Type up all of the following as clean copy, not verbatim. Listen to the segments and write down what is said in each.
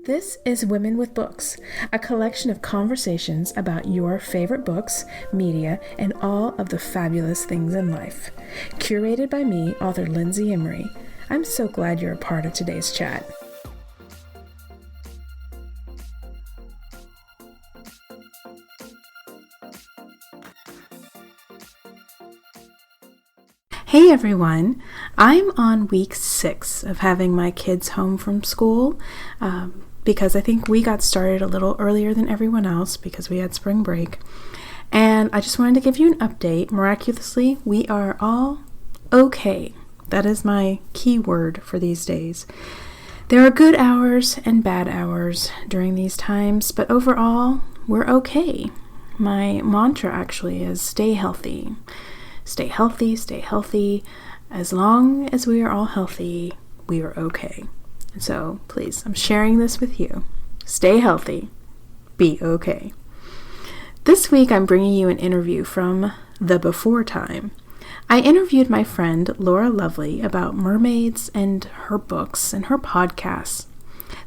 This is Women with Books, a collection of conversations about your favorite books, media, and all of the fabulous things in life. Curated by me, author Lindsay Emery. I'm so glad you're a part of today's chat. Hey everyone, I'm on week 6 of having my kids home from school because I think we got started a little earlier than everyone else because we had spring break. And I just wanted to give you an update. Miraculously, we are all okay. That is my key word for these days. There are good hours and bad hours during these times, but overall, we're okay. My mantra actually is stay healthy. Stay healthy, stay healthy. As long as we are all healthy, we are okay. So please, I'm sharing this with you. Stay healthy. Be okay. This week, I'm bringing you an interview from the before time. I interviewed my friend Laura Lovely about mermaids and her books and her podcasts.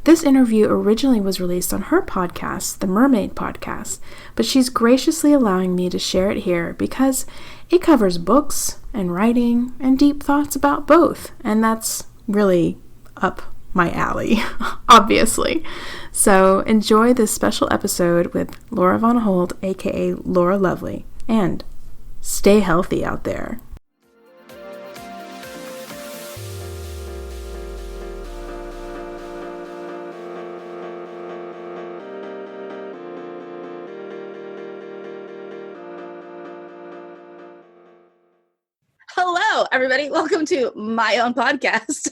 This interview originally was released on her podcast, the Mermaid Podcast, but she's graciously allowing me to share it here because it covers books and writing and deep thoughts about both, and that's really up my alley, obviously. So enjoy this special episode with Laura Von Holt, aka Laura Lovely, and stay healthy out there. Hello, everybody. Welcome to my own podcast.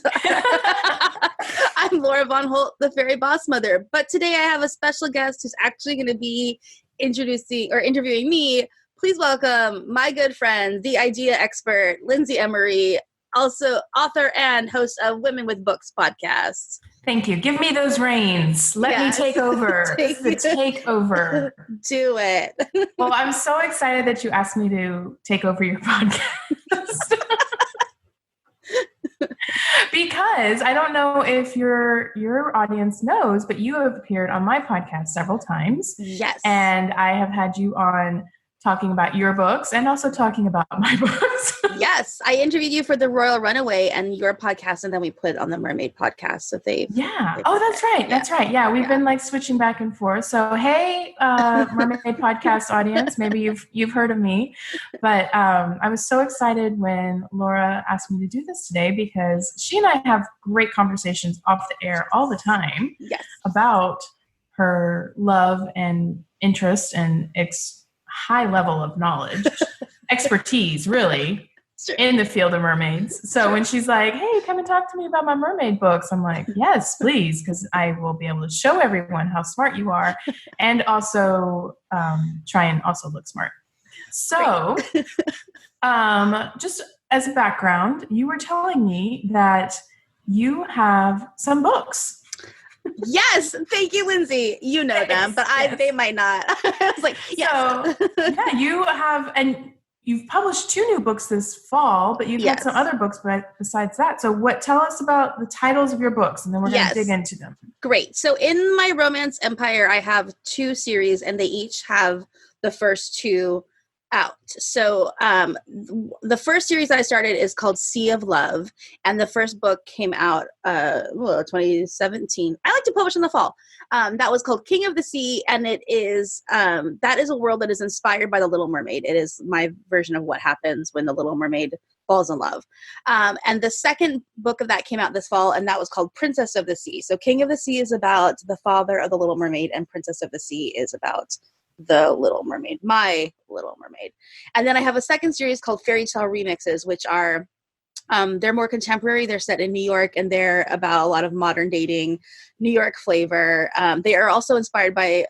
I'm Laura Von Holt, the fairy boss mother. But today I have a special guest who's actually going to be interviewing me. Please welcome my good friend, the idea expert, Lindsay Emery, also author and host of Women with Books podcast. Thank you. Give me those reins. Let me take over. This is the takeover. Do it. Well, I'm so excited that you asked me to take over your podcast. Because I don't know if your audience knows, but you have appeared on my podcast several times. Yes. And I have had you on talking about your books and also talking about my books. Yes. I interviewed you for the Royal Runaway and your podcast, and then we put on the Mermaid podcast. So that's right. That's right. Yeah. We've been like switching back and forth. So, hey, Mermaid podcast audience, maybe you've heard of me, but I was so excited when Laura asked me to do this today because she and I have great conversations off the air all the time. Yes. About her love and interest and high level of knowledge, expertise, really, in the field of mermaids. So when she's like, hey, come and talk to me about my mermaid books, I'm like, yes, please, because I will be able to show everyone how smart you are and also try and also look smart. So just as a background, you were telling me that you have some books. Yes, thank you, Lindsay. You know them, but they might not. I was like, yes. So, yeah, you have, and you've published 2 new books this fall, but you've had some other books besides that. So tell us about the titles of your books, and then we're going to dig into them. Great. So in my romance empire, I have 2 series, and they each have the first 2 out. So the first series I started is called Sea of Love, and the first book came out 2017. I like to publish in the fall. That was called King of the Sea, and it is that is a world that is inspired by The Little Mermaid. It is my version of what happens when the Little Mermaid falls in love. And the second book of that came out this fall, and that was called Princess of the Sea. So King of the Sea is about the father of the Little Mermaid, and Princess of the Sea is about the Little Mermaid, my Little Mermaid. And then I have a second series called Fairy Tale Remixes, which are, they're more contemporary. They're set in New York, and they're about a lot of modern dating, New York flavor. They are also inspired by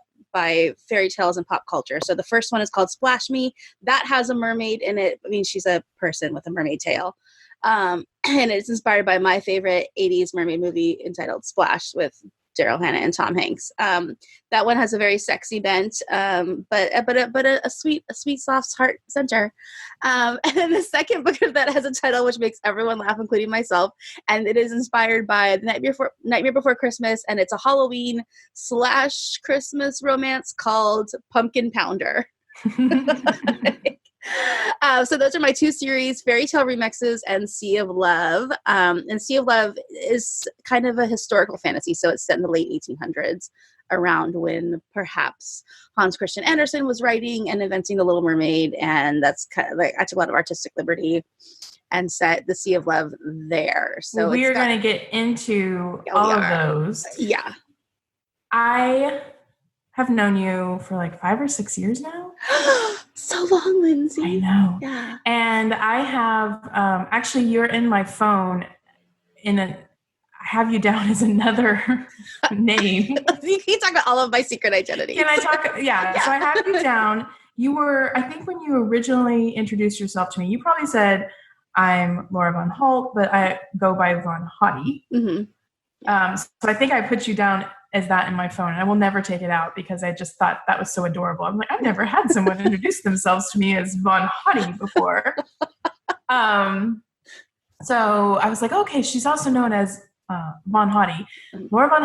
fairy tales and pop culture. So the first one is called Splash Me. That has a mermaid in it. I mean, she's a person with a mermaid tail. And it's inspired by my favorite 80s mermaid movie entitled Splash with Daryl Hannah and Tom Hanks. That one has a very sexy bent, but a sweet, soft heart center. And then the second book of that has a title which makes everyone laugh, including myself, and it is inspired by The Nightmare Before Christmas, and it's a Halloween / Christmas romance called Pumpkin Pounder. So those are my two series, Fairy Tale Remixes and Sea of Love. And Sea of Love is kind of a historical fantasy, so it's set in the late 1800s, around when perhaps Hans Christian Andersen was writing and inventing The Little Mermaid, and that's kind of like I took a lot of artistic liberty and set the Sea of Love there. So we are going to get into all of those. Yeah. I have known you for like 5 or 6 years now. So long, Lindsay. I know. Yeah. And I have, actually, you're in my phone I have you down as another name. You can talk about all of my secret identities. Can I talk? Yeah. So I have you down. You were, I think when you originally introduced yourself to me, you probably said, I'm Laura Von Holt, but I go by Von Hottie. Mm-hmm. So I think I put you down as that in my phone, and I will never take it out because I just thought that was so adorable. I'm like, I've never had someone introduce themselves to me as Von Hottie before. So I was like, okay, she's also known as Von Hottie, Laura Von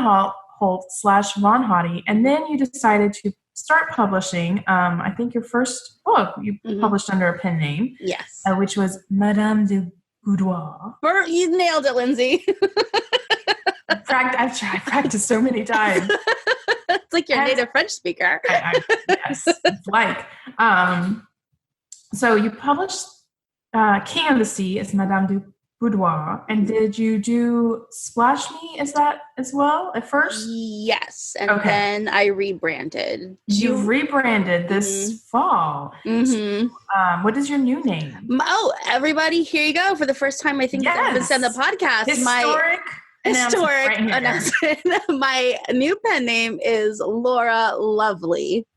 Holt / Von Hottie. And then you decided to start publishing. I think your first book you published under a pen name. Yes. Which was Madame de Boudoir. You nailed it, Lindsay. I practiced so many times. It's like you're a native French speaker. Yes, it's like. So you published King of the Sea as Madame de Boudoir, and did you do Splash Me as that as well at first? Yes, and then I rebranded. You've rebranded this fall. Mm-hmm. What is your new name? Oh, everybody, here you go. For the first time, I think I've been on the podcast. Historic announcement. My new pen name is Laura Lovely.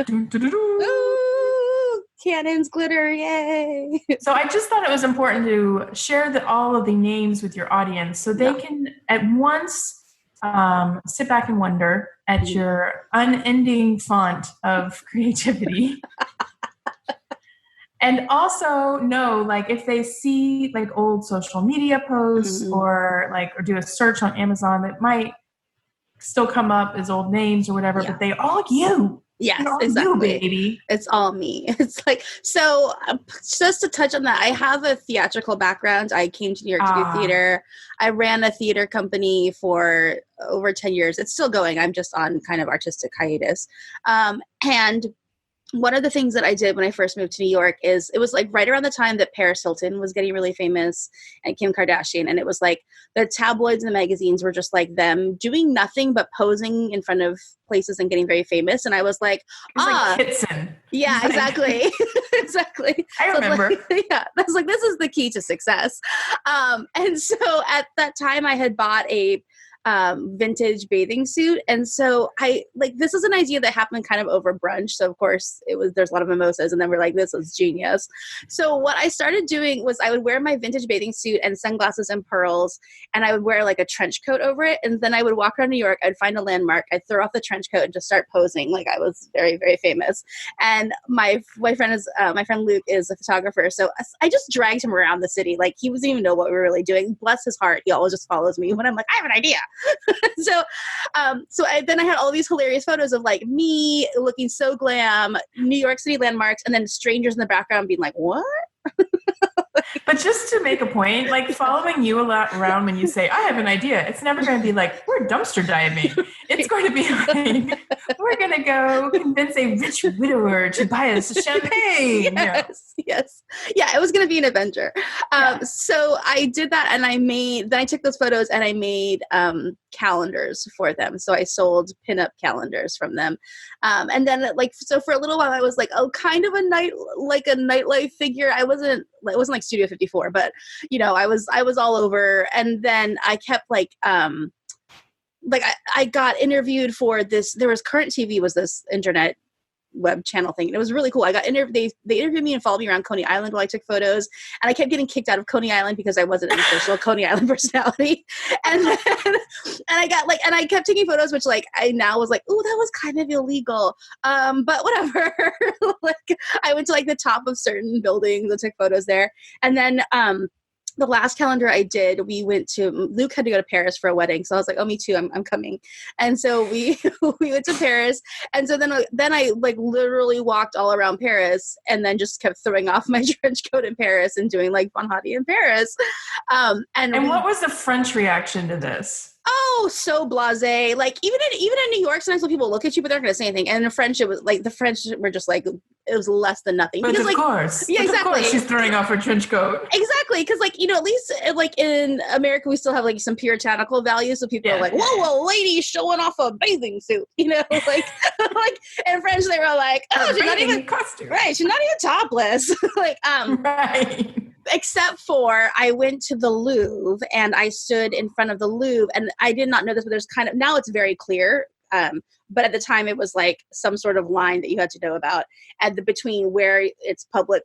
Ooh, cannons glitter, yay. So I just thought it was important to share all of the names with your audience so they can at once sit back and wonder at your unending font of creativity. And also know, like, if they see like old social media posts or do a search on Amazon that might still come up as old names or whatever, but they all you. Yes, exactly. You, baby. It's all me. It's like, so just to touch on that, I have a theatrical background. I came to New York to do theater. I ran a theater company for over 10 years. It's still going. I'm just on kind of artistic hiatus. And one of the things that I did when I first moved to New York is it was like right around the time that Paris Hilton was getting really famous and Kim Kardashian. And it was like the tabloids and the magazines were just like them doing nothing but posing in front of places and getting very famous. And I was like, like Kitson. Yeah, exactly. Exactly. I remember. I was like, this is the key to success. And so at that time I had bought a vintage bathing suit. And so this is an idea that happened kind of over brunch. So of course there's a lot of mimosas, and then we're like, this is genius. So what I started doing was I would wear my vintage bathing suit and sunglasses and pearls, and I would wear like a trench coat over it. And then I would walk around New York, I'd find a landmark, I'd throw off the trench coat and just start posing like I was very, very famous. And my friend Luke is a photographer. So I just dragged him around the city. Like he doesn't even know what we were really doing. Bless his heart. He always just follows me when I'm like, I have an idea. Then I had all these hilarious photos of like me looking so glam, New York City landmarks, and then strangers in the background being like, what? But just to make a point, like following you a lot around when you say, I have an idea, it's never going to be like, we're dumpster diving. It's going to be like, we're going to go convince a rich widower to buy us a champagne. Yes. Yeah, it was going to be an adventure. So I did that, and then I took those photos and I made calendars for them. So I sold pinup calendars from them. And then so for a little while I was like, kind of a nightlife figure. It wasn't like Studio 54, but I was all over. And then I kept I got interviewed for this. There was Current TV was this internet web channel thing. And it was really cool. I got they interviewed me and followed me around Coney Island while I took photos. And I kept getting kicked out of Coney Island because I wasn't an official Coney Island personality. And then, and I kept taking photos, which like I now was like, oh, that was kind of illegal. But whatever. Like I went to like the top of certain buildings and took photos there. And then the last calendar I did, Luke had to go to Paris for a wedding. So I was like, oh, me too. I'm coming. And so we went to Paris. And so then I like literally walked all around Paris and then just kept throwing off my trench coat in Paris and doing like Bon Hottie in Paris. And what was the French reaction to this? Oh, so blasé. Like even in New York, sometimes when people look at you, but they're not going to say anything. And in French, it was like the French were just like, it was less than nothing. But because, of course. Yeah, exactly. Of course she's throwing off her trench coat. Exactly. Because like, at least like in America, we still have like some puritanical values. So people are like, whoa, a lady showing off a bathing suit, like, like in French, they were like, oh, she's not even costume. Right. She's not even topless. Like, right. Except for I went to the Louvre and I stood in front of the Louvre, and I did not know this, but there's kind of, now it's very clear. But at the time it was like some sort of line that you had to know about between where it's public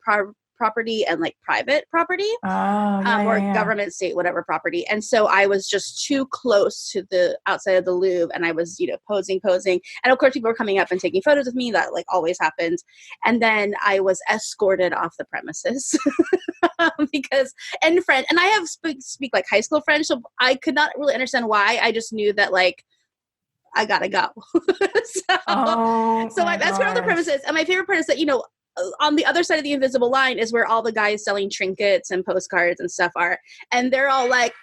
property and like private property, government, state, whatever property. And so I was just too close to the outside of the Louvre, and I was, posing. And of course people were coming up and taking photos with me. That like always happens. And then I was escorted off the premises because in French, and I have speak like high school French, so I could not really understand why. I just knew that like, I gotta go. So I escorted off the premises. And my favorite part is that, on the other side of the invisible line is where all the guys selling trinkets and postcards and stuff are. And they're all like,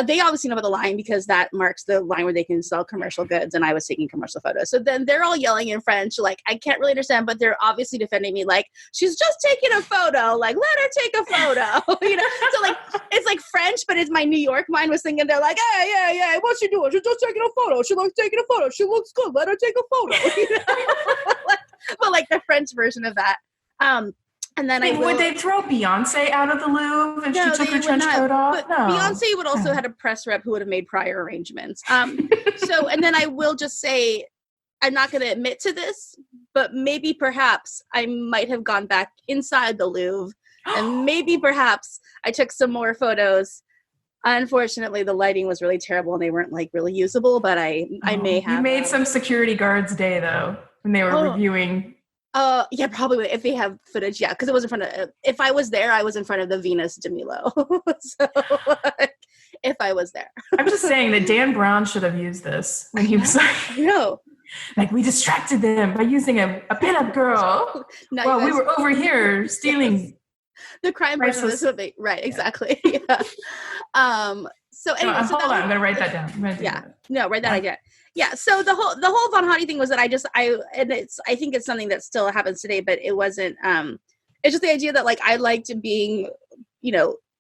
they obviously know about the line because that marks the line where they can sell commercial goods. And I was taking commercial photos. So then they're all yelling in French. Like, I can't really understand, but they're obviously defending me. Like, she's just taking a photo. Like, let her take a photo. So like, it's like French, but it's my New York mind was thinking, they're like, yeah. What's she doing? She's just taking a photo. She likes taking a photo. She looks good. Let her take a photo. But like the French version of that. And then would they throw Beyonce out of the Louvre if she took her trench coat off? But no. Beyonce would also had a press rep who would have made prior arrangements. So, and then I will just say, I'm not going to admit to this, but maybe perhaps I might have gone back inside the Louvre and maybe perhaps I took some more photos. Unfortunately, the lighting was really terrible and they weren't like really usable, but I may have. You made some security guards' day though, when they were reviewing. Yeah, probably if they have footage. Yeah, because it was in front of. If I was there, I was in front of the Venus de Milo. So, like, if I was there, I'm just saying that Dan Brown should have used this when he was like, no, like we distracted them by using a pinup girl while we were over here stealing. The crime version of this movie, right? Exactly. Yeah. So anyway, hold on, I'm gonna write that down. Write that idea. Yeah. So the whole Von Hottie thing was that I think it's something that still happens today, but it wasn't. It's just the idea that like I liked being,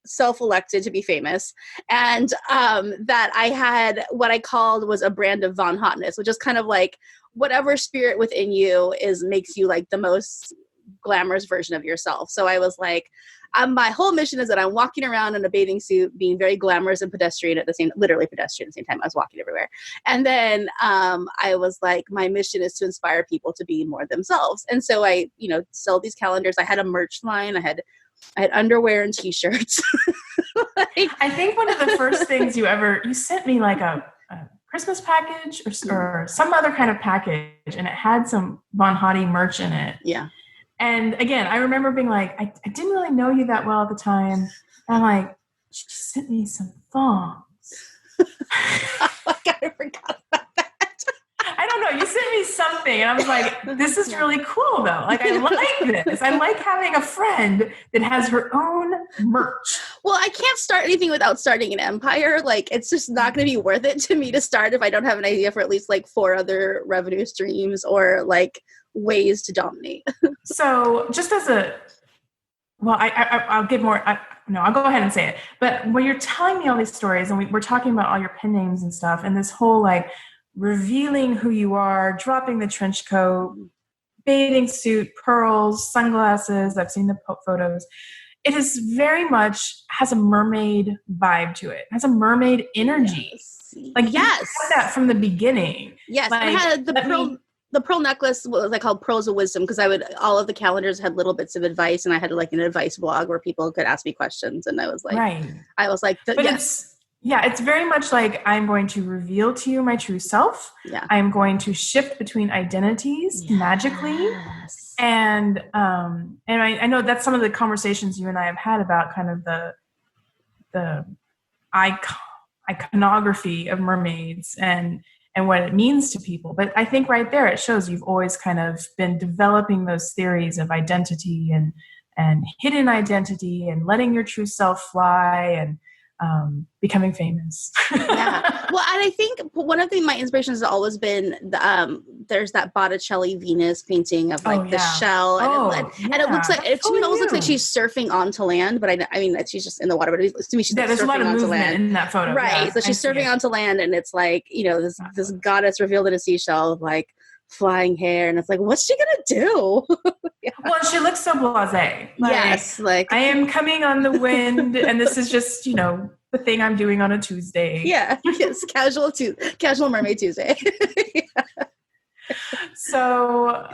self-elected to be famous, and that I had what I called was a brand of Von Hotness, which is kind of like whatever spirit within you makes you like the most glamorous version of yourself. So I was like, my whole mission is that I'm walking around in a bathing suit, being very glamorous and literally pedestrian at the same time. I was walking everywhere. And then I was like, my mission is to inspire people to be more themselves. And so I, sold these calendars. I had a merch line. I had underwear and t-shirts. I think one of the first things you sent me like a Christmas package or some other kind of package, and it had some Von Hottie merch in it. Yeah. And again, I remember being like, I didn't really know you that well at the time. And I'm like, she sent me some thongs. I forgot about that. I don't know. You sent me something. And I was like, this is really cool, though. Like, I like this. I like having a friend that has her own merch. Well, I can't start anything without starting an empire. Like, it's just not going to be worth it to me to start if I don't have an idea for at least like 4 other revenue streams or like ways to dominate. So just as I'll give more, I'll go ahead and say it. But when you're telling me all these stories and we're talking about all your pen names and stuff and this whole like revealing who you are, dropping the trench coat, bathing suit, pearls, sunglasses, I've seen the photos. It is very much has a mermaid vibe to it. It has a mermaid energy. Yes. Like, yes, you had that from the beginning. Yes, like, it had the pearl. the pearl necklace was like called Pearls of Wisdom because all of the calendars had little bits of advice, and I had like an advice blog where people could ask me questions, and I was like, it's very much like I'm going to reveal to you my true self. Yeah. I'm going to shift between identities magically. And I know that's some of the conversations you and I have had about kind of the iconography of mermaids and what it means to people. But I think right there it shows you've always kind of been developing those theories of identity and hidden identity and letting your true self fly and becoming famous. Yeah. Well, and I think one of my inspirations has always been there's that Botticelli Venus painting of like the shell, and it looks like it almost looks like she's surfing onto land. But I mean that she's just in the water. But to me, she's like there's a lot of onto movement land in that photo, right? Yeah, so she's surfing onto land, and it's like this goddess revealed in a seashell, with, like flying hair, and it's like, what's she gonna do? Well, she looks so blasé. Yes, like I am coming on the wind, and this is just the thing I'm doing on a Tuesday. Yeah, yes, casual Mermaid Tuesday. So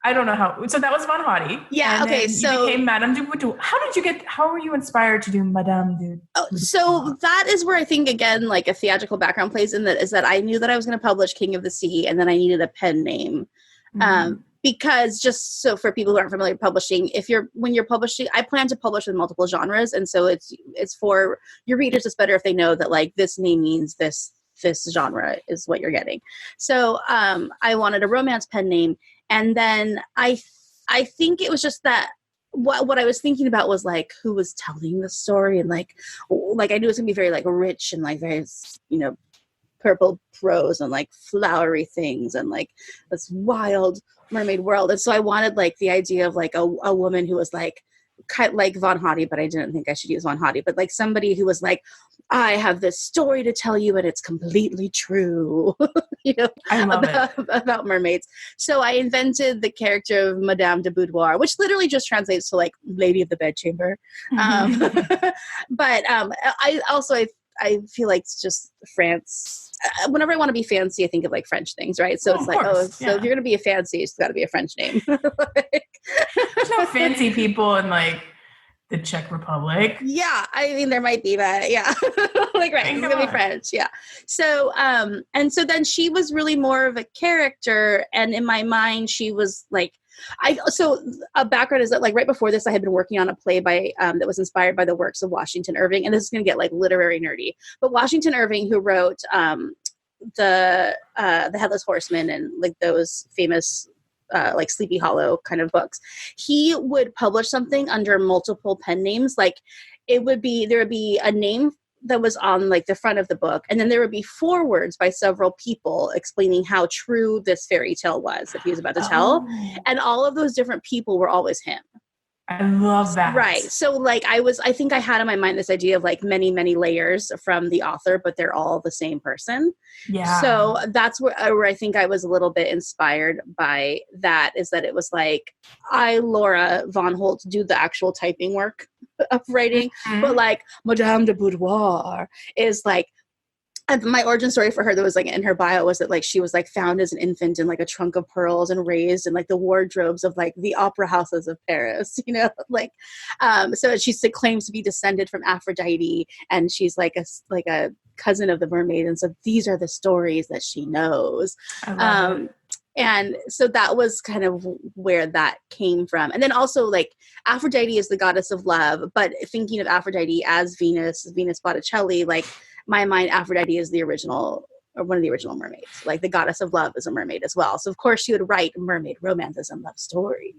I don't know how. So that was Von Hottie. Yeah. And okay. So you became Madame du Boudoir. How were you inspired to do Madame du? Oh, so that is where I think again, like a theatrical background plays in that. Is that I knew that I was going to publish King of the Sea, and then I needed a pen name. Because just so for people who aren't familiar with publishing, when you're publishing, I plan to publish with multiple genres. And so it's for your readers. It's better if they know that like this name means this genre is what you're getting. So I wanted a romance pen name. And then I think it was just that what I was thinking about was like who was telling the story, and like I knew it was gonna be very like rich and like very, purple prose and like flowery things and like this wild mermaid world. And so I wanted like the idea of like a woman who was like kind of like Von Hottie, but I didn't think I should use Von Hottie, but like somebody who was like, I have this story to tell you and it's completely true. I love about mermaids. So I invented the character of Madame de Boudoir, which literally just translates to like Lady of the Bedchamber. But I feel like it's just France. Whenever I want to be fancy, I think of like French things, right? So it's like, if you're going to be a fancy, it's got to be a French name. There's no fancy people in like the Czech Republic. Yeah, I mean there might be, but yeah, like right, it's gonna be French. Yeah. So and so then she was really more of a character, and in my mind, she was like. So a background is that like right before this I had been working on a play by that was inspired by the works of Washington Irving, and this is going to get like literary nerdy, but Washington Irving, who wrote the Headless Horseman and like those famous like Sleepy Hollow kind of books, he would publish something under multiple pen names. Like there would be a name that was on like the front of the book, and then there would be forewords by several people explaining how true this fairy tale was that he was about to tell, and all of those different people were always him. I love that. Right. So like I think I had in my mind this idea of like many, many layers from the author, but they're all the same person. Yeah. So that's where I think I was a little bit inspired by that, is that it was like Laura Von Holt, do the actual typing work of writing, but like Madame de Boudoir is like, my origin story for her that was like in her bio was that like she was like found as an infant in like a trunk of pearls and raised in like the wardrobes of like the opera houses of Paris, like so she claims to be descended from Aphrodite, and she's like a cousin of the mermaid, and so these are the stories that she knows. I love it. And so that was kind of where that came from. And then also like Aphrodite is the goddess of love, but thinking of Aphrodite as Venus Botticelli, like my mind, Aphrodite is the original, or one of the original mermaids. Like the goddess of love is a mermaid as well. So of course she would write mermaid romances and love stories.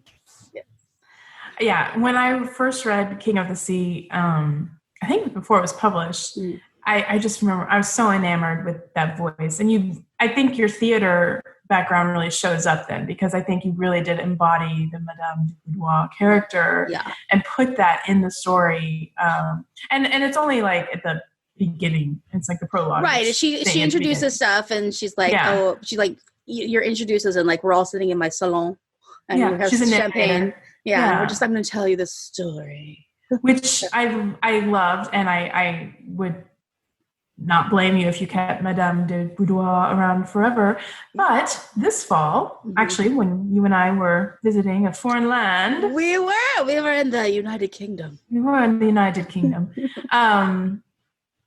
Yeah. When I first read King of the Sea, I think before it was published, I just remember I was so enamored with that voice. And I think your theater background really shows up then, because I think you really did embody the Madame de Boudoir character and put that in the story. And it's only like at the beginning, it's like the prologue, right? She introduces stuff, and she's like, you're introduces, and like we're all sitting in my salon, and we have champagne, and we're just, I'm going to tell you this story, which I loved, and I would not blame you if you kept Madame de Boudoir around forever. But this fall, actually, when you and I were visiting a foreign land. We were in the United Kingdom. We were in the United Kingdom. And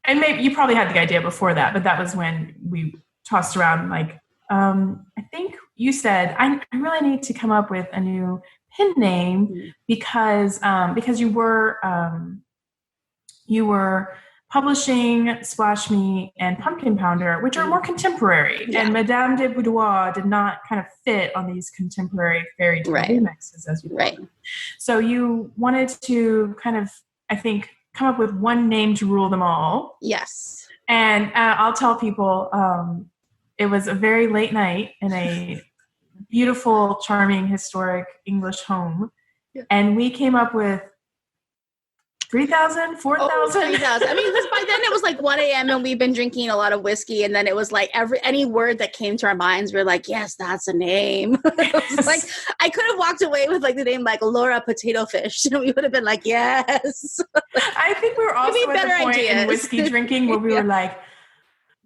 maybe you probably had the idea before that, but that was when we tossed around, like, I think you said, I really need to come up with a new pen name because you were publishing Splash Me and Pumpkin Pounder, which are more contemporary. Yeah. And Madame de Boudoir did not kind of fit on these contemporary fairy tale remixes, as you call them. So you wanted to kind of, I think, come up with one name to rule them all. Yes. And I'll tell people it was a very late night in a beautiful, charming, historic English home. Yeah. And we came up with 3,000, 4,000. 3,000. I mean, because by then it was like 1 a.m. and we've been drinking a lot of whiskey, and then it was like any word that came to our minds, we were like, yes, that's a name. It was like I could have walked away with like the name like Laura Potato Fish, and we would have been like, yes. I think we were also at the point in whiskey drinking where we were like,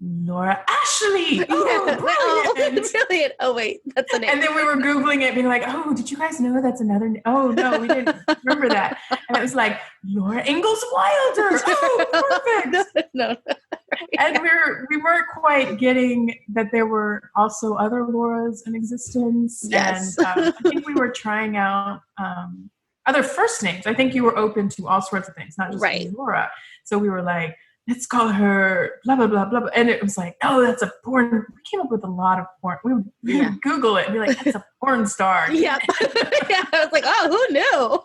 Laura Ashley. Oh, brilliant. Oh, wait, that's a name. And then we were Googling it, being like, oh, did you guys know that's another name? Oh, no, we didn't remember that. And it was like, Laura Ingalls Wilder. Oh, perfect. No. And we weren't quite getting that there were also other Lauras in existence. Yes. And I think we were trying out other first names. I think you were open to all sorts of things, not just Laura. So we were like, let's call her blah, blah, blah, blah, blah. And it was like, oh, that's a porn. We came up with a lot of porn. We would Google it and be like, that's a porn star. Yeah. I was like, oh, who knew?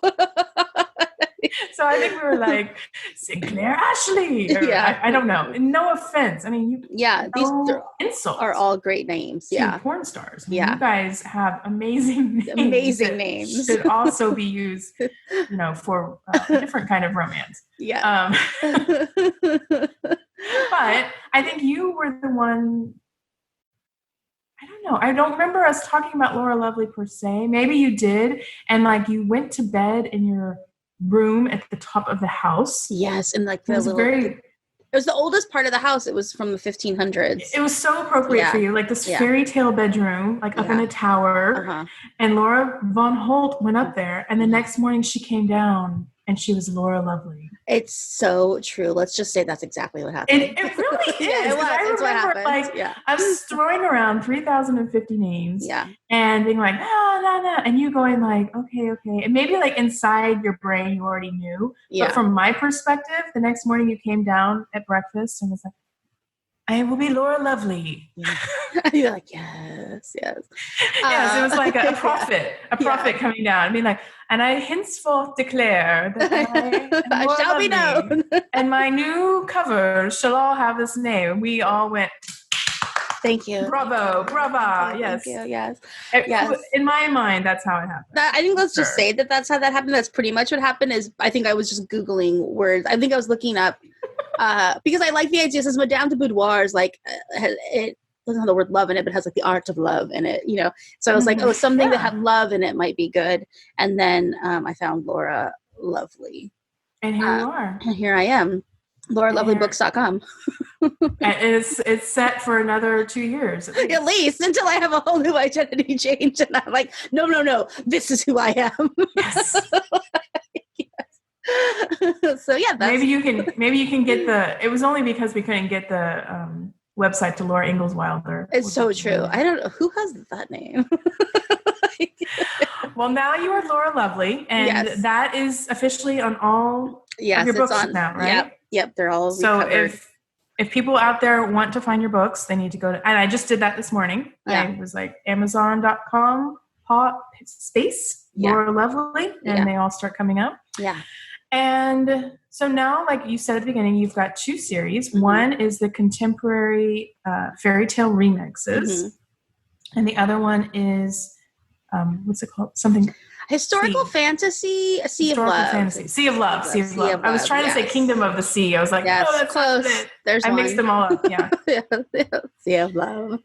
So I think we were like, Sinclair Ashley. Or, I don't know. And no offense. I mean, these insults are all different names. Yeah. Porn stars. I mean, you guys have amazing names. Amazing names. Should also be used, for a different kind of romance. Yeah. But I think you were the one. I don't know. I don't remember us talking about Laura Lovely per se. Maybe you did. And like you went to bed in your room at the top of the house. Yes. And like it was the oldest part of the house. It was from the 1500s. It was so appropriate for you. Like this fairy tale bedroom, like up in a tower. Uh-huh. And Laura Von Holt went up there. And the next morning she came down and she was Laura Lovely. It's so true. Let's just say that's exactly what happened. It really is. It was. I remember I was throwing around 3,050 names. Yeah. And being like, no. And you going like, okay. And maybe like inside your brain you already knew. Yeah. But from my perspective, the next morning you came down at breakfast and was like, I will be Laura Lovely. Yeah. You're like, yes. Yes, it was like a prophet coming down. I mean, like, and I henceforth declare that I shall be known. And my new cover shall all have this name. We all went, thank you. Bravo. Yes. Thank you. Yes. In my mind, that's how it happened. I think let's just say that's how that happened. That's pretty much what happened. I think I was just Googling words. I think I was looking up because I like the idea. Since Madame de Boudoir is like, it doesn't have the word love in it, but it has like the art of love in it, So I was like, something that had love in it might be good. And then I found Laura Lovely. And here you are. And here I am. LauraLovelyBooks.com. And it's set for another 2 years. At least until I have a whole new identity change. And I'm like, no, this is who I am. Yes. So yeah, maybe you can get it was only because we couldn't get the website to Laura Ingalls Wilder. It's so true. I don't know who has that name. Well, now you are Laura Lovely, and that is officially on all of your books now, right? Yep, they're all recovered. So if people out there want to find your books, they need to go to, and I just did that this morning. I was like Amazon.com space Laura Lovely, and they all start coming up. Yeah. And so now, like you said at the beginning, you've got 2 series. Mm-hmm. One is the contemporary fairy tale remixes, and the other one is what's it called? Something historical fantasy, Sea of Love. Sea of Love. I was trying to say Kingdom of the Sea. I was like, no, that's close. Not it. There's I mixed them all up. Yeah. Sea of Love.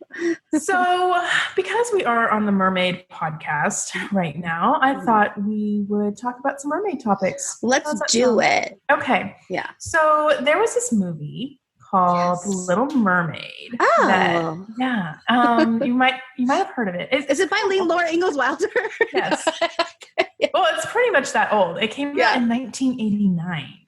So, because we are on the Mermaid podcast right now, I thought we would talk about some mermaid topics. Let's do it. Okay. Yeah. So there was this movie called Little Mermaid. Oh. You might have heard of it. Is it by Laura Ingalls Wilder? Yes. Well, it's pretty much that old. It came out in 1989.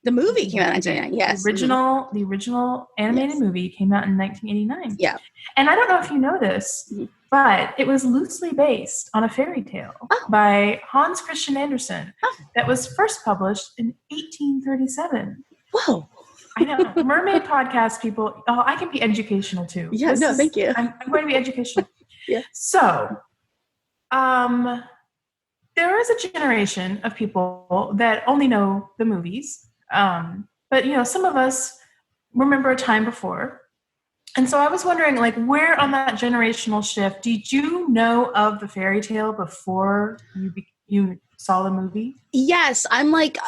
The movie came out in 1989. Yes. The original animated movie came out in 1989. Yeah. And I don't know if you know this, but it was loosely based on a fairy tale by Hans Christian Andersen that was first published in 1837. Whoa. I know. Mermaid podcast people. Oh, I can be educational too. Yeah, thank you. I'm going to be educational. Yeah. So, there is a generation of people that only know the movies. But some of us remember a time before. And so I was wondering, like, where on that generational shift did you know of the fairy tale before you saw the movie? Yes, I'm like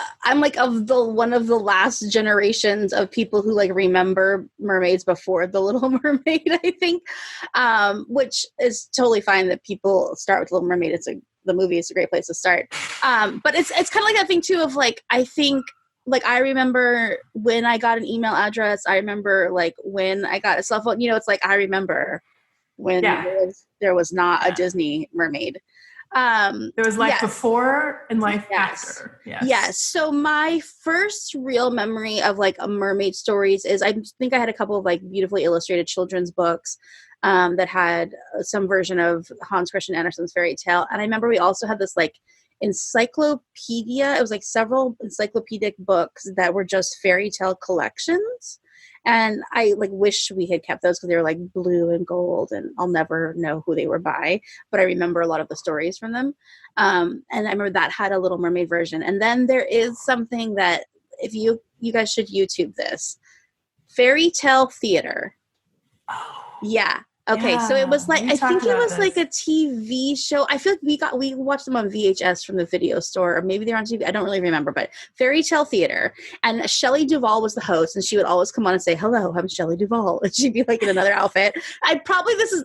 of the one of the last generations of people who like remember mermaids before The Little Mermaid, I think, which is totally fine that people start with Little Mermaid. The movie is a great place to start. But it's kind of like that thing too of like, I think, like, I remember when I got an email address. I remember like when I got a cell phone. It's like I remember when there was not a Disney mermaid. There was life before and life after. Yes. So my first real memory of like a mermaid stories is I think I had a couple of like beautifully illustrated children's books that had some version of Hans Christian Andersen's fairy tale. And I remember we also had this like encyclopedia. It was like several encyclopedic books that were just fairy tale collections. And I like wish we had kept those because they were like blue and gold, and I'll never know who they were by, but I remember a lot of the stories from them. And I remember that had a Little Mermaid version. And then there is something that if you guys should YouTube this, Fairy Tale Theater. Oh. Yeah. Okay, so it was like, I think it was like a TV show. I feel like we watched them on VHS from the video store, or maybe they're on TV. I don't really remember, but Fairy Tale Theater. And Shelley Duvall was the host, and she would always come on and say, "Hello, I'm Shelley Duvall." And she'd be like in another outfit.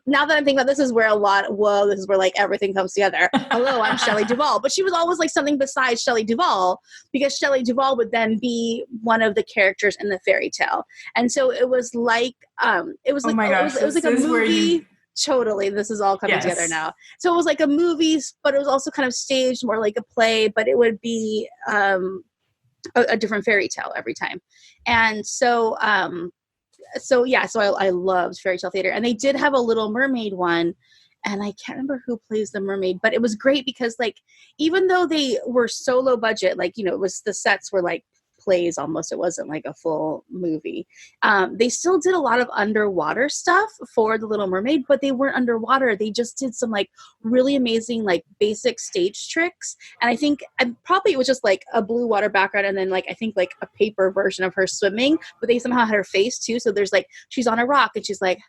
Now that I'm thinking about this is where this is where like everything comes together. Hello, I'm Shelley Duvall. But she was always like something besides Shelley Duvall, because Shelley Duvall would then be one of the characters in the fairy tale. And so it was like, it was like a movie. Totally, this is all coming together now. So it was like a movie, but it was also kind of staged more like a play, but it would be a different fairy tale every time. And so I loved Fairy Tale Theater. And they did have a Little Mermaid one, and I can't remember who plays the mermaid, but it was great because like even though they were so low budget, like it was, the sets were like plays almost, it wasn't like a full movie. They still did a lot of underwater stuff for the Little Mermaid, but they weren't underwater. They just did some like really amazing like basic stage tricks. And I think probably it was just like a blue water background, and then like I think like a paper version of her swimming, but they somehow had her face too. So there's like she's on a rock and she's like,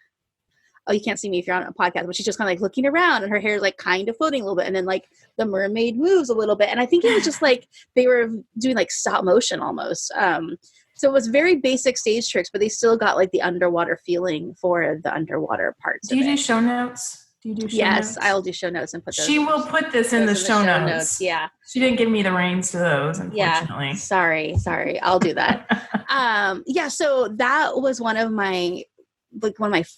oh, you can't see me if you're on a podcast, but she's just kind of like looking around, and her hair is like kind of floating a little bit. And then like the mermaid moves a little bit. And I think it was just like, they were doing like stop motion almost. So it was very basic stage tricks, but they still got like the underwater feeling for the underwater parts. Do you do show notes? Yes, I'll do show notes and put those. She will put this in the show notes. Yeah. She didn't give me the reins to those, unfortunately. Yeah. Sorry. I'll do that. So that was one of my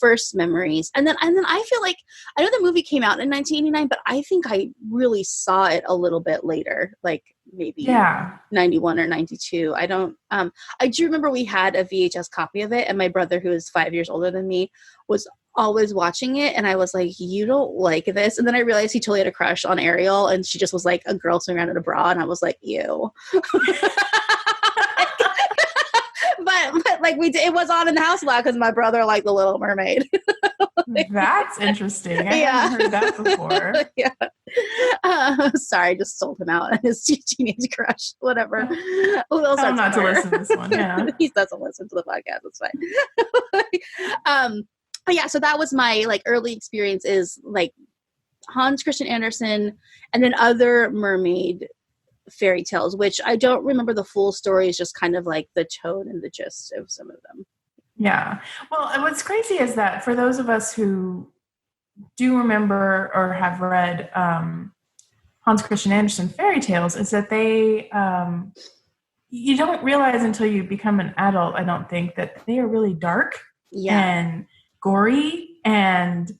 first memories. And then I feel like, I know the movie came out in 1989, but I think I really saw it a little bit later, like maybe 91 or 92. I do remember we had a VHS copy of it, and my brother, who is 5 years older than me, was always watching it, and I was like, you don't like this? And then I realized he totally had a crush on Ariel, and she just was like a girl swimming around in a bra, and I was like, ew. But like it was on in the house a lot because my brother liked The Little Mermaid. That's interesting. I haven't heard that before. Yeah. Sorry, just sold him out. His teenage crush, whatever. Who else? Tell him not to listen to this one. Yeah, he doesn't listen to the podcast. It's fine. But yeah, so that was my like early experience, is like Hans Christian Andersen, and then other mermaid fairy tales, which I don't remember the full story, is just kind of like the tone and the gist of some of them. Yeah. Well, and what's crazy is that for those of us who do remember or have read Hans Christian Andersen fairy tales, is that they you don't realize until you become an adult, I don't think, that they are really dark and gory and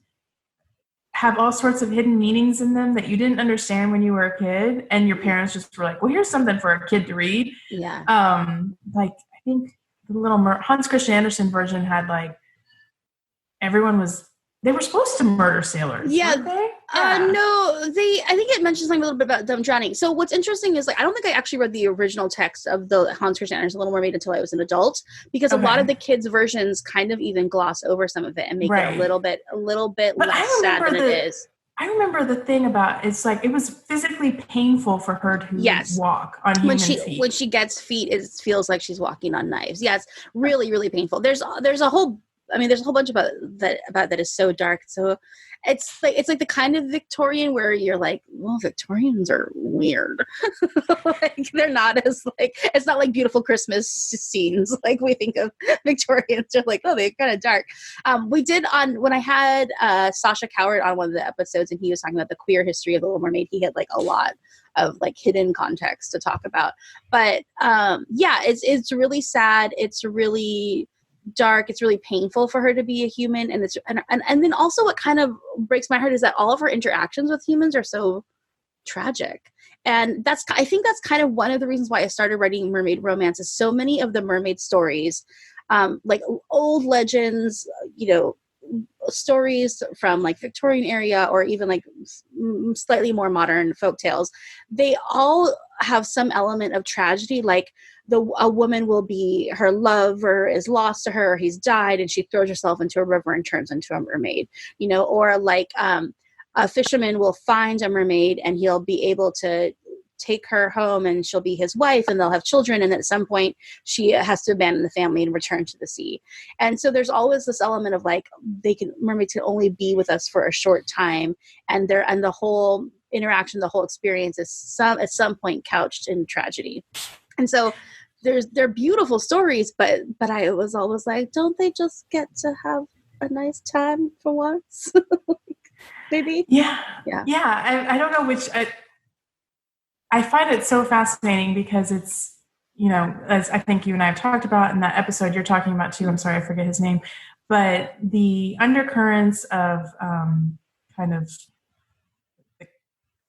have all sorts of hidden meanings in them that you didn't understand when you were a kid, and your parents just were like, well, here's something for a kid to read. Yeah. Like, I think the little Hans Christian Andersen version had like, they were supposed to murder sailors. Yeah. Weren't they? No, I think it mentions something a little bit about them drowning. So what's interesting is, like, I don't think I actually read the original text of the Hans Christian Andersen Little Mermaid until I was an adult, because a lot of the kids' versions kind of even gloss over some of it and make it a little bit but less sad than it is. I remember the thing about, it's like, it was physically painful for her to walk on human feet. When she gets feet, it feels like she's walking on knives. Yeah, it's really, really painful. There's a whole bunch about that is so dark. So it's like the kind of Victorian where you're like, well, Victorians are weird. Like, they're not as like, it's not like beautiful Christmas scenes like we think of Victorians. They're like, oh, they're kind of dark. We did when I had Sasha Coward on one of the episodes, and he was talking about the queer history of the Little Mermaid. He had like a lot of like hidden context to talk about. But it's really sad. It's really dark. It's really painful for her to be a human, and then also what kind of breaks my heart is that all of her interactions with humans are so tragic. And I think that's kind of one of the reasons why I started writing mermaid romance. Is so many of the mermaid stories, like old legends, stories from like Victorian area, or even like slightly more modern folk tales, they all have some element of tragedy. Like a woman will be, her lover is lost to her, or he's died, and she throws herself into a river and turns into a mermaid, or like a fisherman will find a mermaid and he'll be able to take her home and she'll be his wife and they'll have children. And at some point she has to abandon the family and return to the sea. And so there's always this element of like, mermaids can only be with us for a short time. And the whole interaction, the whole experience is at some point couched in tragedy. And so they're beautiful stories, but I was always like, don't they just get to have a nice time for once? Maybe. Yeah. I don't know which. I find it so fascinating because it's, as I think you and I have talked about in that episode you're talking about too. I'm sorry, I forget his name, but the undercurrents of kind of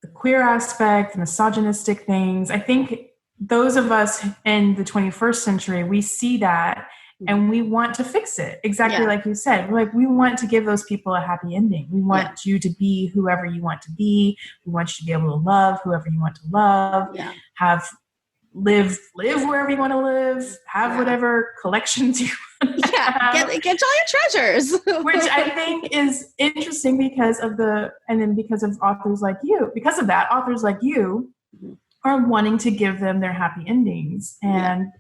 the queer aspect, the misogynistic things. I think those of us in the 21st century, we see that and we want to fix it. Exactly like you said. We're like, we want to give those people a happy ending. We want you to be whoever you want to be. We want you to be able to love whoever you want to love. Yeah. Live wherever you want to live. Have whatever collections you want to have. Get all your treasures. Which I think is interesting because of authors like you. Because of that, authors like you are wanting to give them their happy endings. And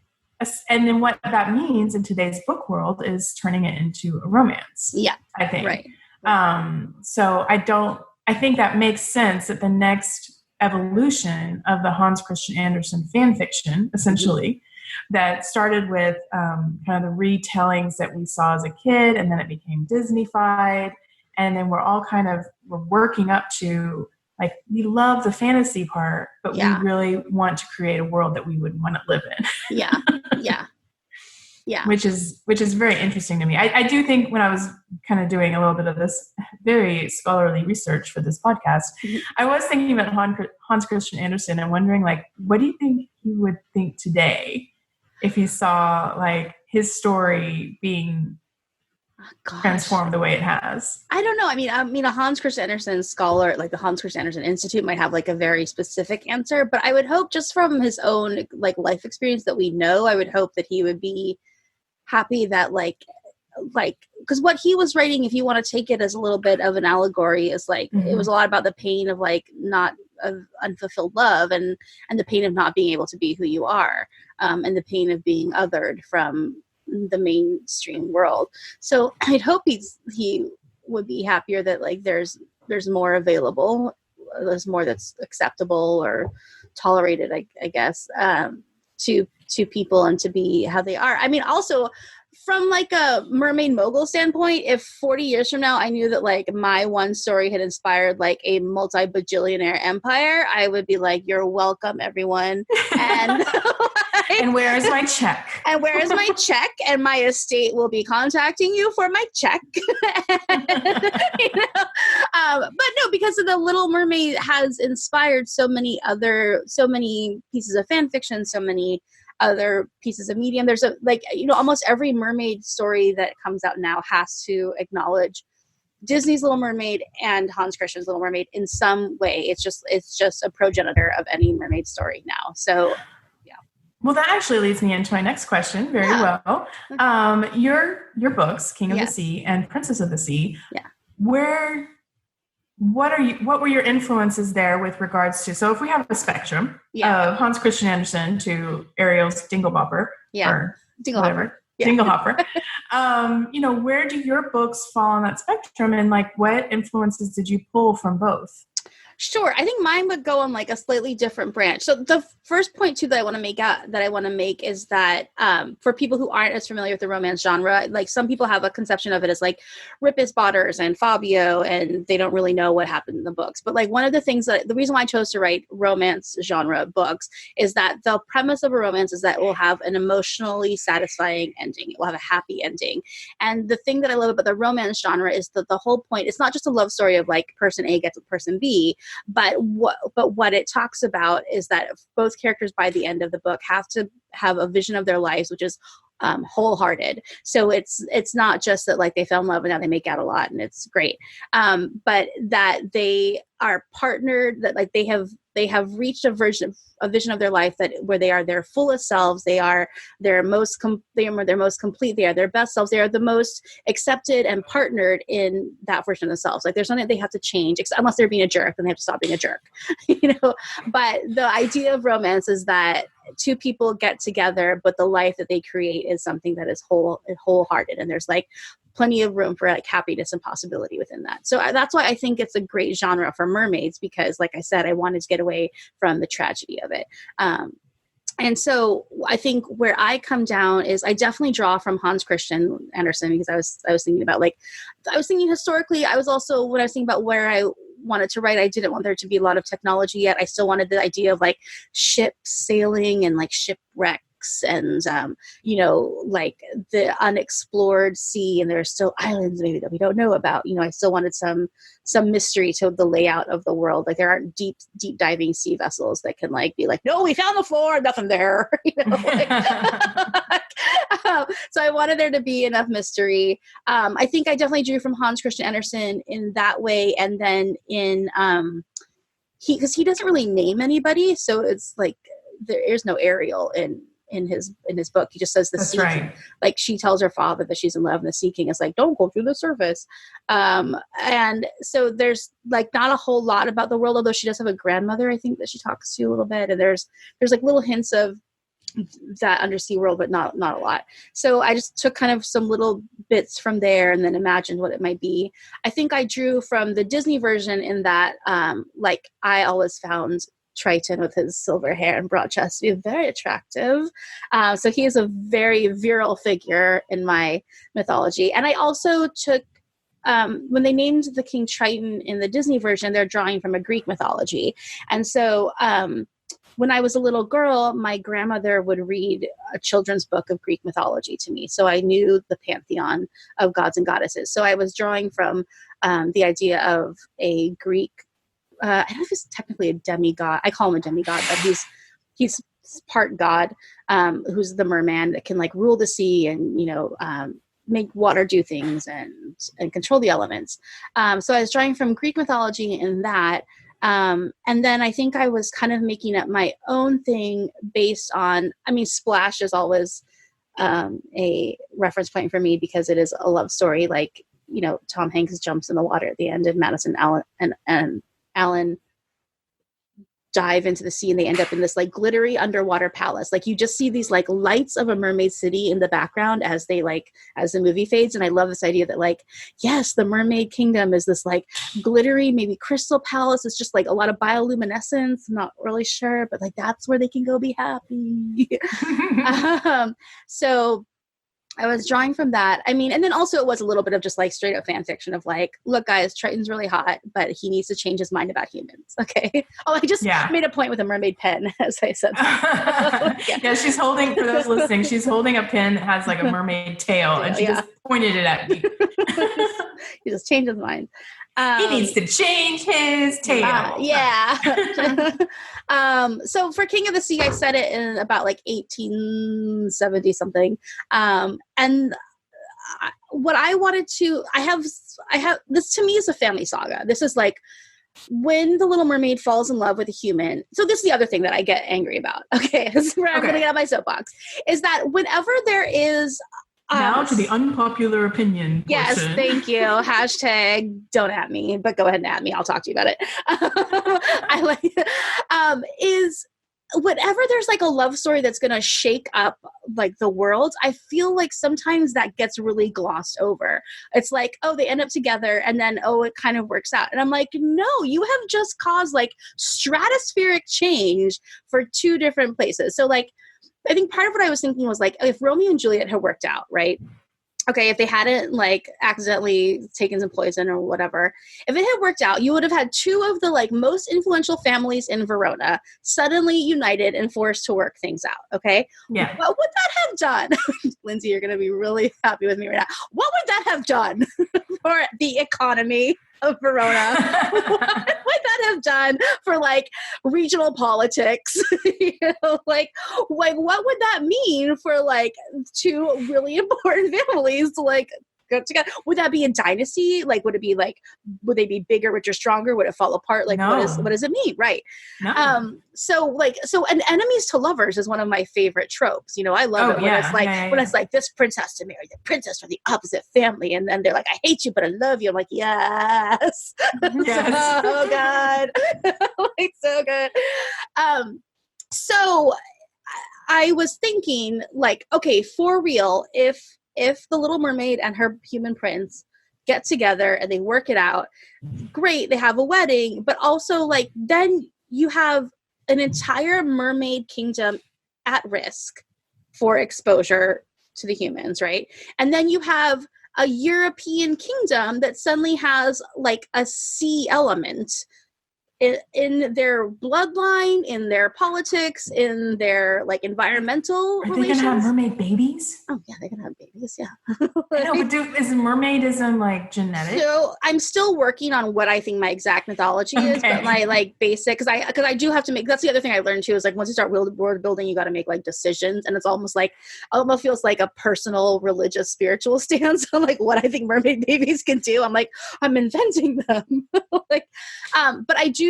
then what that means in today's book world is turning it into a romance. Yeah. I think. Right. So I think that makes sense that the next evolution of the Hans Christian Andersen fan fiction, essentially, that started with kind of the retellings that we saw as a kid, and then it became Disney-fied, and then we're working up to, like, we love the fantasy part, but we really want to create a world that we would want to live in. Yeah. Which is very interesting to me. I do think when I was kind of doing a little bit of this very scholarly research for this podcast, I was thinking about Hans Christian Andersen and wondering, like, what do you think he would think today if he saw, like, his story being transformed the way it has? I don't know. I mean, a Hans Christian Andersen scholar, like the Hans Christian Andersen Institute, might have like a very specific answer, but I would hope, just from his own like life experience that we know, I would hope that he would be happy that like because what he was writing, if you want to take it as a little bit of an allegory, is like it was a lot about the pain of like not of unfulfilled love and the pain of not being able to be who you are, and the pain of being othered from the mainstream world. So I'd hope he would be happier that like there's more available, there's more that's acceptable or tolerated, I guess, to people and to be how they are. I mean, also from like a mermaid mogul standpoint, if 40 years from now I knew that like my one story had inspired like a multi-bajillionaire empire, I would be like, you're welcome, everyone. And And where is my check? And where is my check? And my estate will be contacting you for my check. But no, because of The Little Mermaid has inspired so many pieces of fan fiction, so many other pieces of medium. There's almost every mermaid story that comes out now has to acknowledge Disney's Little Mermaid and Hans Christian's Little Mermaid in some way. It's just a progenitor of any mermaid story now. So yeah. Well, that actually leads me into my next question very well. Your books, King of the Sea and Princess of the Sea. Yeah. What were your influences there with regards to, so if we have a spectrum of Hans Christian Andersen to Ariel's Dinglebopper or Dinglehopper. Dinglehopper. Where do your books fall on that spectrum, and like what influences did you pull from both? Sure. I think mine would go on like a slightly different branch. So the first point too that I want to make is that for people who aren't as familiar with the romance genre, like some people have a conception of it as like Rippus Botters and Fabio, and they don't really know what happened in the books. But like one of the things the reason why I chose to write romance genre books is that the premise of a romance is that it will have an emotionally satisfying ending. It will have a happy ending. And the thing that I love about the romance genre is that the whole point, it's not just a love story of like person A gets with person B, but what it talks about is that both characters by the end of the book have to have a vision of their lives, which is wholehearted. So it's not just that like they fell in love and now they make out a lot and it's great, but that they are partnered, that like they have reached a vision of their life that where they are their fullest selves, they are their most complete, they are their best selves, they are the most accepted and partnered in that version of themselves. Like there's nothing they have to change unless they're being a jerk, then they have to stop being a jerk. But the idea of romance is that two people get together, but the life that they create is something that is wholehearted, and there's like plenty of room for like happiness and possibility within that. So that's why I think it's a great genre for mermaids, because like I said, I wanted to get away from the tragedy of it. And so I think where I come down is I definitely draw from Hans Christian Andersen, because I was thinking about I was thinking historically. I was also, when I was thinking about where I wanted to write, I didn't want there to be a lot of technology yet. I still wanted the idea of like ships sailing and like shipwrecks and like the unexplored sea, and there's still islands maybe that we don't know about. I still wanted some mystery to the layout of the world. Like there aren't deep diving sea vessels that can like be like, no, we found the floor, nothing there. So I wanted there to be enough mystery. I think I definitely drew from Hans Christian Andersen in that way, and then in because he doesn't really name anybody, so it's like there is no Ariel in his book. He just says the Sea King. Like she tells her father that she's in love, and the Sea King is like, don't go through the surface. And so there's like not a whole lot about the world, although she does have a grandmother, I think, that she talks to a little bit, and there's like little hints of that undersea world, but not a lot. So I just took kind of some little bits from there and then imagined what it might be. I think I drew from the Disney version in that like I always found Triton with his silver hair and broad chest to be very attractive. So he is a very virile figure in my mythology. And I also took, when they named the King Triton in the Disney version, they're drawing from a Greek mythology. And so when I was a little girl, my grandmother would read a children's book of Greek mythology to me. So I knew the pantheon of gods and goddesses. So I was drawing from the idea of a Greek, I don't know if he's technically a demigod. I call him a demigod, but he's part god, who's the merman that can like rule the sea and, make water do things and control the elements. So I was drawing from Greek mythology in that. And then I think I was kind of making up my own thing based on, Splash is always a reference point for me because it is a love story. Like, Tom Hanks jumps in the water at the end, and Madison and Alan dive into the sea, and they end up in this like glittery underwater palace. Like you just see these like lights of a mermaid city in the background as the movie fades. And I love this idea that like, yes, the mermaid kingdom is this like glittery, maybe crystal palace. It's just like a lot of bioluminescence. I'm not really sure, but like, that's where they can go be happy. So I was drawing from that. I mean, and then also it was a little bit of just like straight up fan fiction of like, look, guys, Triton's really hot, but he needs to change his mind about humans. Okay. Oh, I just made a point with a mermaid pen, as I said. Yeah, she's holding, for those listening, she's holding a pen that has like a mermaid tail, and she just pointed it at me. He just changed his mind. He needs to change his tail. So for King of the Sea, I said it in about like 1870 something. And what I wanted to, I have this, to me, is a family saga. This is like when the Little Mermaid falls in love with a human. So this is the other thing that I get angry about. Okay. This is where I'm going to get on my soapbox, is that whenever there is, now to the unpopular opinion portion. Yes, thank you. Hashtag don't at me, but go ahead and at me. I'll talk to you about it. I like is whenever there's like a love story that's going to shake up like the world, I feel like sometimes that gets really glossed over. It's like, oh, they end up together and then, oh, it kind of works out. And I'm like, no, you have just caused like stratospheric change for two different places. So like, I think part of what I was thinking was like, if Romeo and Juliet had worked out, right? Okay, if they hadn't like accidentally taken some poison or whatever, if it had worked out, you would have had two of the like most influential families in Verona suddenly united and forced to work things out. Okay. Yeah. What would that have done? Lindsay, you're going to be really happy with me right now. What would that have done for the economy of Verona? What would that have done for like regional politics? Like what would that mean for like two really important families to like go together? Would that be a dynasty? Like, would it be like, would they be bigger, richer, stronger? Would it fall apart? Like, no. what does it mean? Right. No. So and enemies to lovers is one of my favorite tropes. You know, I love it when it's like, when it's like this prince has to marry the princess from the opposite family. And then they're like, I hate you, but I love you. I'm like, yes. Yes. So good. Like, so good. So I was thinking like, okay, for real, if the Little Mermaid and her human prince get together and they work it out, great, they have a wedding, but also like then you have an entire mermaid kingdom at risk for exposure to the humans, right? And then you have a European kingdom that suddenly has like a sea element in their bloodline, in their politics, in their like environmental relations. Are they gonna have mermaid babies? Oh yeah, they're gonna have babies. Yeah. I know, but is mermaidism like genetic? So I'm still working on what I think my exact mythology is, but my like basic, because I do have to make. That's the other thing I learned too, is like once you start world building, you got to make like decisions, and it's almost feels like a personal, religious, spiritual stance on like what I think mermaid babies can do. I'm like, I'm inventing them, like, but I do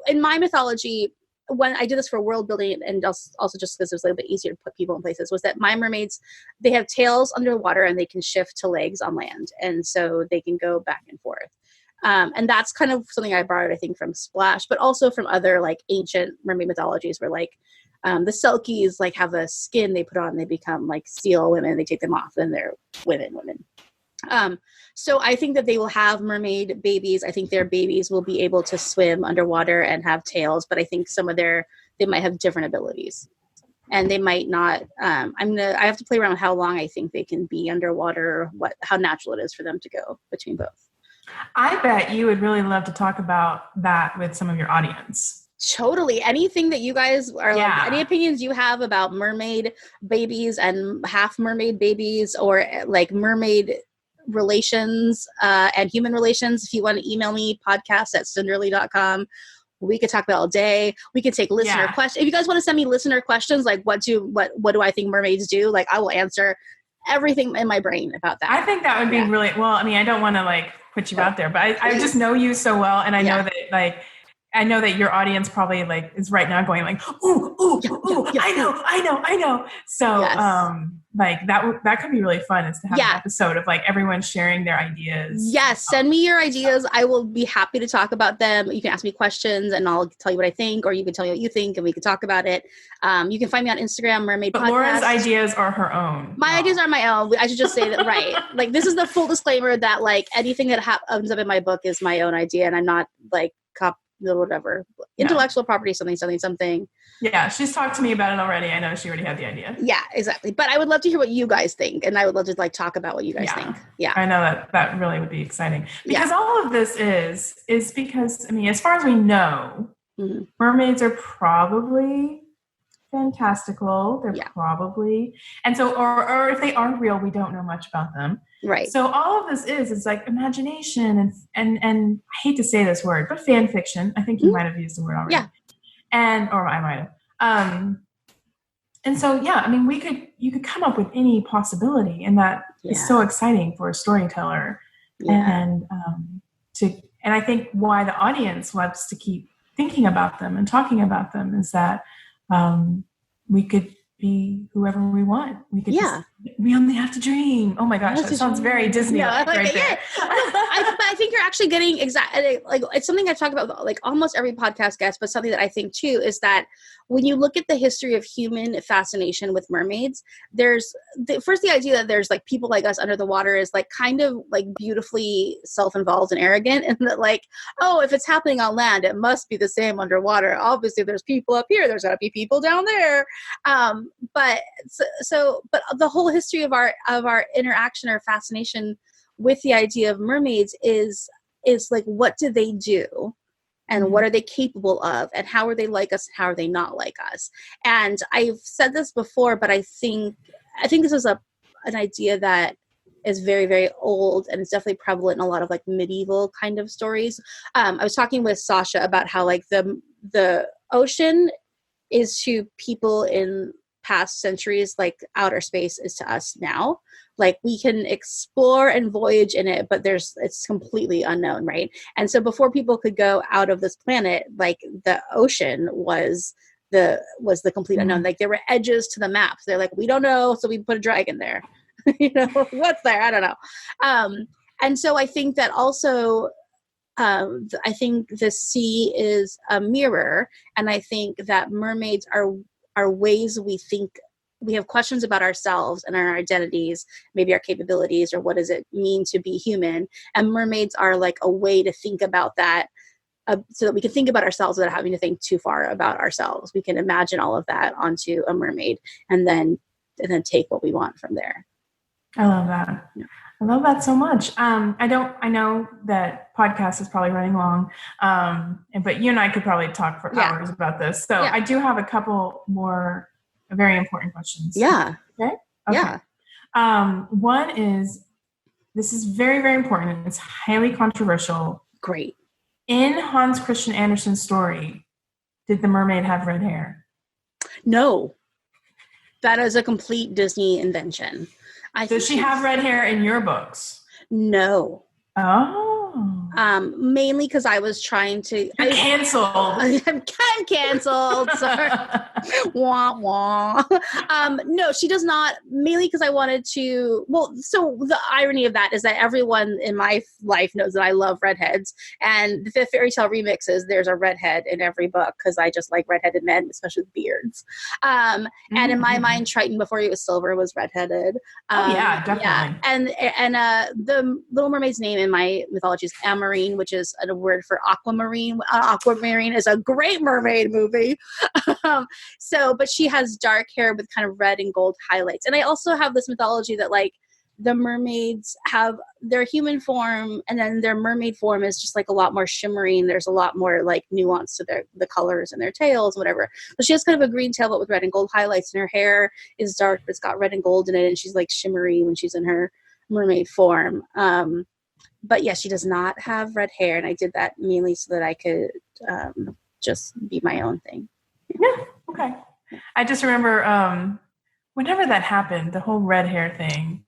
in my mythology, when I did this for world building, and also just because it was a little bit easier to put people in places, was that my mermaids, they have tails underwater and they can shift to legs on land. And so they can go back and forth. And that's kind of something I borrowed, I think, from Splash, but also from other like ancient mermaid mythologies where like the Selkies like have a skin they put on, they become like seal women, they take them off, and they're women. So I think that they will have mermaid babies. I think their babies will be able to swim underwater and have tails, but I think they might have different abilities, and they might not. I have to play around with how long I think they can be underwater, how natural it is for them to go between both. I bet you would really love to talk about that with some of your audience. Totally. Anything that you guys are like, any opinions you have about mermaid babies and half mermaid babies, or like mermaid relations and human relations, if you want to email me, podcast@cinderly.com. We could talk about all day. We could take listener questions. If you guys want to send me listener questions, like what do I think mermaids do? Like I will answer everything in my brain about that. I think that would be really, well, I mean, I don't want to like put you out there, but I just know you so well. And I know that like, I know that your audience probably like is right now going like, ooh, I know. So, like that could be really fun, is to have an episode of like everyone sharing their ideas. Yes. Send me your ideas. I will be happy to talk about them. You can ask me questions and I'll tell you what I think, or you can tell me what you think and we can talk about it. You can find me on Instagram, Mermaid Podcast. Laura's ideas are her own. My ideas are my own. I should just say that, right. Like this is the full disclaimer that like anything that comes up in my book is my own idea, and I'm not like whatever. Yeah. Intellectual property, something. Yeah, she's talked to me about it already. I know she already had the idea. Yeah, exactly. But I would love to hear what you guys think, and I would love to like talk about what you guys think. Yeah, I know that really would be exciting because all of this is because, I mean, as far as we know, mermaids are probably fantastical. They're probably, and so, or if they are real, we don't know much about them. Right. So all of this is like imagination and I hate to say this word, but fan fiction. I think you might have used the word already. Yeah. Or I might have. And so, I mean, you could come up with any possibility, and that is so exciting for a storyteller. And I think why the audience wants to keep thinking about them and talking about them is that we could be whoever we want. We could we only have to dream. Oh my gosh, that sounds very Disney right there. But I think you're actually getting like it's something I talk about like almost every podcast guest, but something that I think too is that when you look at the history of human fascination with mermaids, there's the idea that there's like people like us under the water is like kind of like beautifully self-involved and arrogant, and that like, oh, if it's happening on land, it must be the same underwater. Obviously, there's people up here. There's got to be people down there. But the whole history of our interaction or fascination with the idea of mermaids is like, what do they do? And what are they capable of? And how are they like us? And how are they not like us? And I've said this before, but I think this is an idea that is very, very old, and it's definitely prevalent in a lot of like medieval kind of stories. I was talking with Sasha about how like the ocean is to people in past centuries like outer space is to us now. Like we can explore and voyage in it, but it's completely unknown, right? And so before people could go out of this planet, like the ocean was the complete unknown. Like there were edges to the maps. They're like, we don't know, so we put a dragon there. What's there? I don't know. And so I think that also I think the sea is a mirror, and I think that mermaids are ways we think. We have questions about ourselves and our identities, maybe our capabilities, or what does it mean to be human? And mermaids are like a way to think about that, so that we can think about ourselves without having to think too far about ourselves. We can imagine all of that onto a mermaid, and then take what we want from there. I love that. Yeah. I love that so much. I know that podcast is probably running long, but you and I could probably talk for hours about this. So I do have a couple more very important questions. Yeah. Okay. Yeah. One is, this is very, very important. It's highly controversial. Great. In Hans Christian Andersen's story, did the mermaid have red hair? No. That is a complete Disney invention. Does she have red hair in your books? No. Oh. Mainly because I was trying to. You're canceled. I'm canceled. Sorry. Wah wah. No, she does not. Mainly because I wanted to. Well, so the irony of that is that everyone in my life knows that I love redheads, and the fairy tale remixes. There's a redhead in every book because I just like redheaded men, especially with beards. And in my mind, Triton before he was silver was redheaded. Yeah, definitely. Yeah. And the Little Mermaid's name in my mythology is Amarine, which is a word for aquamarine. Aquamarine is a great mermaid movie. But she has dark hair with kind of red and gold highlights. And I also have this mythology that like the mermaids have their human form, and then their mermaid form is just like a lot more shimmering. There's a lot more like nuance to the colors and their tails, whatever. But she has kind of a green tail, but with red and gold highlights, and her hair is dark, but it's got red and gold in it, and she's like shimmery when she's in her mermaid form. But yes, she does not have red hair, and I did that mainly so that I could just be my own thing. Yeah, okay. I just remember whenever that happened, the whole red hair thing.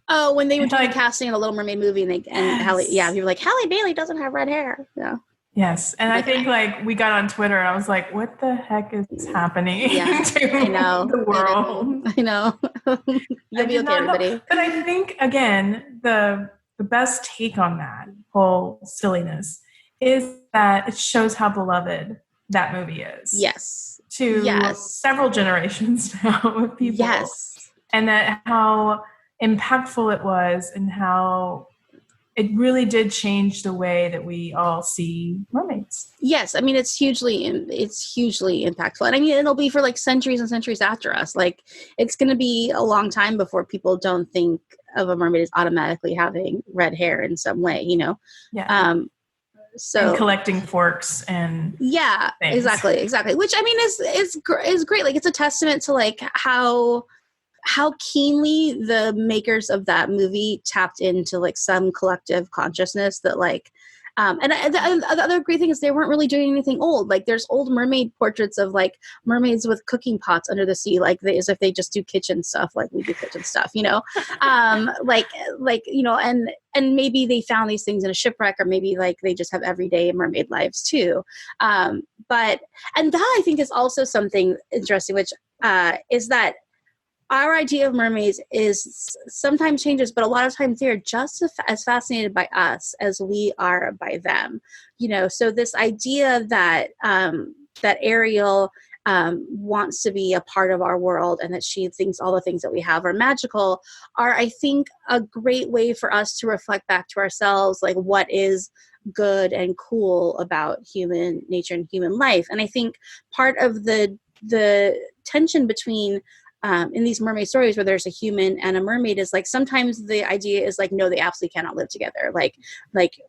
Oh, when they were doing casting in a Little Mermaid movie, and Halle, you were like, Halle Bailey doesn't have red hair. Yeah. Yes, and I think like we got on Twitter, and I was like, "What the heck is happening to the world?" I know. You'll be okay, everybody. But I think again, the best take on that whole silliness is that it shows how beloved that movie is. Yes. To several generations now of people. Yes. And that how impactful it was, and how it really did change the way that we all see mermaids. Yes, I mean it's hugely impactful, and I mean it'll be for like centuries and centuries after us. Like it's going to be a long time before people don't think of a mermaid as automatically having red hair in some way, you know. Yeah. So and collecting forks and yeah, things. exactly. Which I mean is great. Like it's a testament to like how keenly the makers of that movie tapped into like some collective consciousness that like and the other great thing is they weren't really doing anything old. Like there's old mermaid portraits of like mermaids with cooking pots under the sea, like as if they just do kitchen stuff, like we do kitchen stuff, you know, like you know, and maybe they found these things in a shipwreck, or maybe like they just have everyday mermaid lives too. But and that I think is also something interesting, which is that our idea of mermaids is sometimes changes, but a lot of times they're just as fascinated by us as we are by them. You know, so this idea that that Ariel wants to be a part of our world and that she thinks all the things that we have are magical are, I think, a great way for us to reflect back to ourselves, like what is good and cool about human nature and human life. And I think part of the tension between in these mermaid stories where there's a human and a mermaid is like sometimes the idea is like, no, they absolutely cannot live together. Like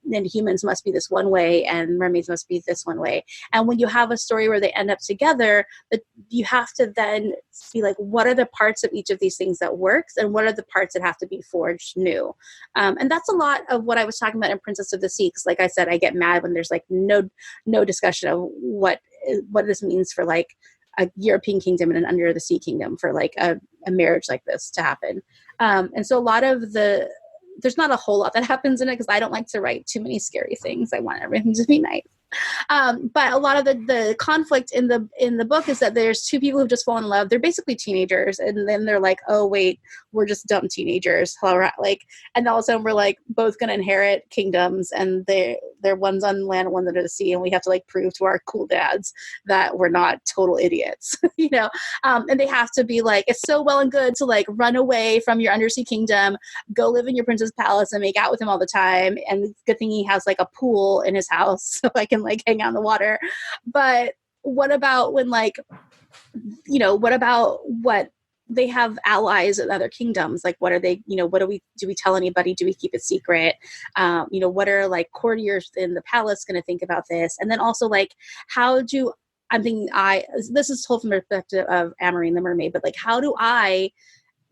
then humans must be this one way and mermaids must be this one way. And when you have a story where they end up together, but you have to then be like, what are the parts of each of these things that works and what are the parts that have to be forged new? And that's a lot of what I was talking about in Princess of the Sea. Because like I said, I get mad when there's like no discussion of what this means for like a European kingdom and an under the sea kingdom for like a marriage like this to happen. And so a lot of there's not a whole lot that happens in it because I don't like to write too many scary things. I want everything to be nice. But a lot of the conflict in the book is that there's two people who've just fallen in love. They're basically teenagers, and then they're like, "Oh wait, we're just dumb teenagers." Like, and all of a sudden we're like both going to inherit kingdoms, and they're one's on land, one's under the sea, and we have to like prove to our cool dads that we're not total idiots, you know. And they have to be like, it's so well and good to like run away from your undersea kingdom, go live in your prince's palace, and make out with him all the time. And good thing he has like a pool in his house, so I can like hang out in the water. But what about when like, you know, what about what they have allies in other kingdoms? Like, what are they, you know, do we tell anybody? Do we keep it secret? You know, what are like courtiers in the palace going to think about this? And then also like, I'm thinking this is told from the perspective of Amarine the mermaid, but like, how do I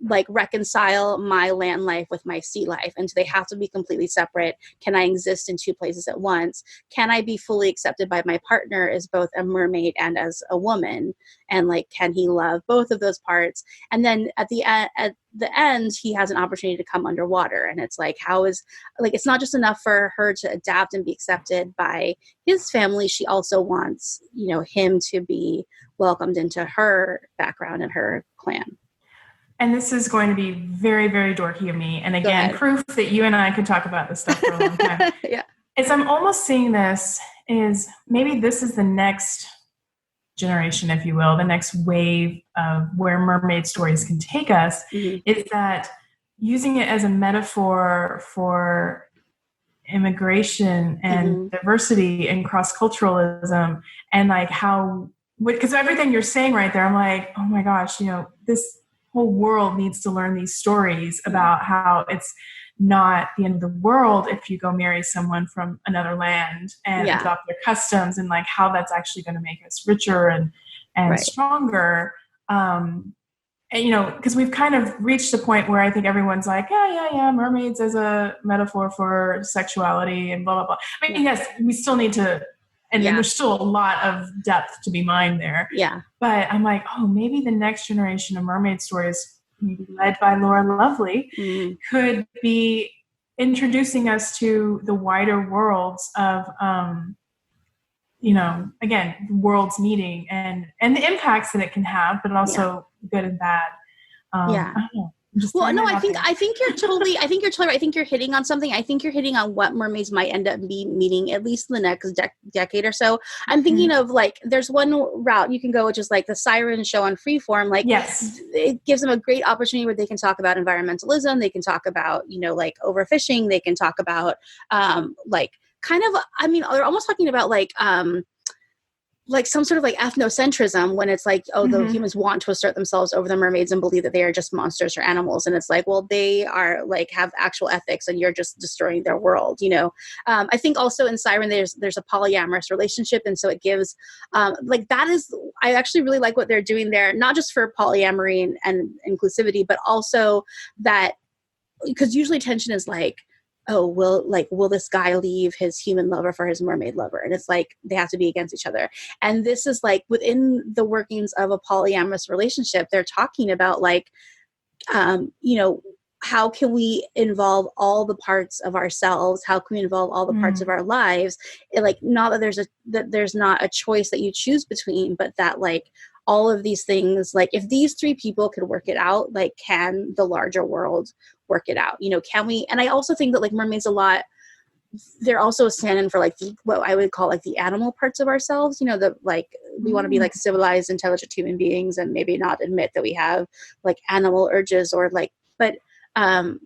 like reconcile my land life with my sea life? And do they have to be completely separate? Can I exist in two places at once? Can I be fully accepted by my partner as both a mermaid and as a woman? And like, can he love both of those parts? And then at the end, he has an opportunity to come underwater. And it's like, it's not just enough for her to adapt and be accepted by his family. She also wants, you know, him to be welcomed into her background and her clan. And this is going to be very, very dorky of me. And again, proof that you and I could talk about this stuff for a long time. Yeah. Is I'm almost seeing this is maybe this is the next generation, if you will, the next wave of where mermaid stories can take us, is that using it as a metaphor for immigration and diversity and cross-culturalism and like how, because everything you're saying right there, I'm like, oh my gosh, you know, this whole world needs to learn these stories about how it's not the end of the world if you go marry someone from another land and adopt their customs, and like how that's actually going to make us richer and stronger. And, you know, because we've kind of reached a point where I think everyone's like, yeah, mermaids as a metaphor for sexuality and blah, blah, blah. I mean, yes, we still need to, and there's still a lot of depth to be mined there. Yeah. But I'm like, oh, maybe the next generation of mermaid stories, maybe led by Laura Lovely, could be introducing us to the wider worlds of, you know, again, worlds meeting and the impacts that it can have, but also good and bad. I don't know. Well, no, I think you're totally right. I think you're hitting on something. I think you're hitting on what mermaids might end up meaning, at least in the next decade or so. I'm thinking of like, there's one route you can go, which is like the Siren show on Freeform. Like, yes, it gives them a great opportunity where they can talk about environmentalism. They can talk about, like overfishing. They can talk about, like kind of, I mean, they're almost talking about like some sort of like ethnocentrism, when it's like, oh, the humans want to assert themselves over the mermaids and believe that they are just monsters or animals. And it's like, well, they are like, have actual ethics and you're just destroying their world, I think also in Siren, there's a polyamorous relationship. And so it gives, like, that is, I actually really like what they're doing there, not just for polyamory and inclusivity, but also that, because usually tension is like, oh, will this guy leave his human lover for his mermaid lover? And it's like, they have to be against each other. And this is like within the workings of a polyamorous relationship, they're talking about like, how can we involve all the parts of ourselves? How can we involve all the parts of our lives? Like, not that there's not a choice that you choose between, but that like all of these things, like if these three people could work it out, like can the larger world work it out? Can we? And I also think that like mermaids they're also a stand-in for like what I would call like the animal parts of ourselves, the like we want to be like civilized, intelligent human beings and maybe not admit that we have like animal urges or like, but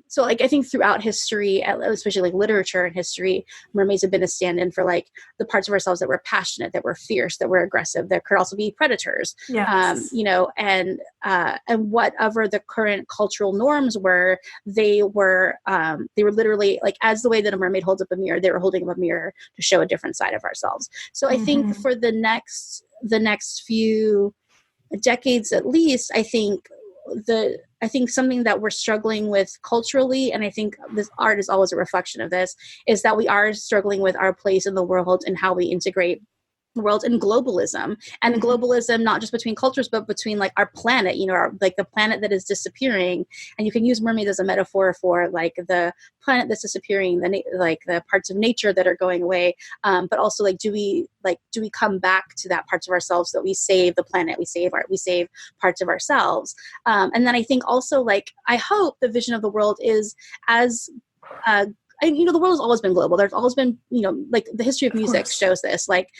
so like I think throughout history, especially like literature and history, mermaids have been a stand-in for like the parts of ourselves that were passionate, that were fierce, that were aggressive, that could also be predators. Yes. And whatever the current cultural norms were, they were literally like, as the way that a mermaid holds up a mirror, they were holding up a mirror to show a different side of ourselves. So I think for the next few decades at least, I think something that we're struggling with culturally, and I think this art is always a reflection of this, is that we are struggling with our place in the world and how we integrate the world and globalism, and globalism not just between cultures but between like our planet, like the planet that is disappearing. And you can use mermaids as a metaphor for like the planet that's disappearing, like the parts of nature that are going away, but also like do we come back to that parts of ourselves that we save the planet, we save parts of ourselves. And then I think also like I hope the vision of the world is as the world has always been global. There's always been, like the history of music shows this, like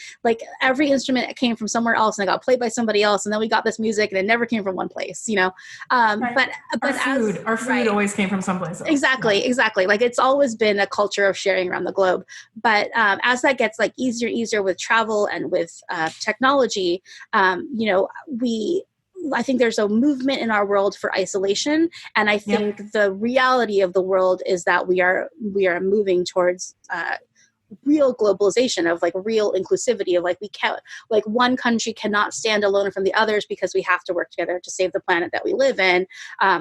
every instrument came from somewhere else and it got played by somebody else. And then we got this music and it never came from one place, right. but our food always came from someplace else. Exactly. Like it's always been a culture of sharing around the globe. But as that gets like easier with travel and with technology, I think there's a movement in our world for isolation. And I think the reality of the world is that we are moving towards real globalization, of like real inclusivity, of like we can't, like one country cannot stand alone from the others because we have to work together to save the planet that we live in.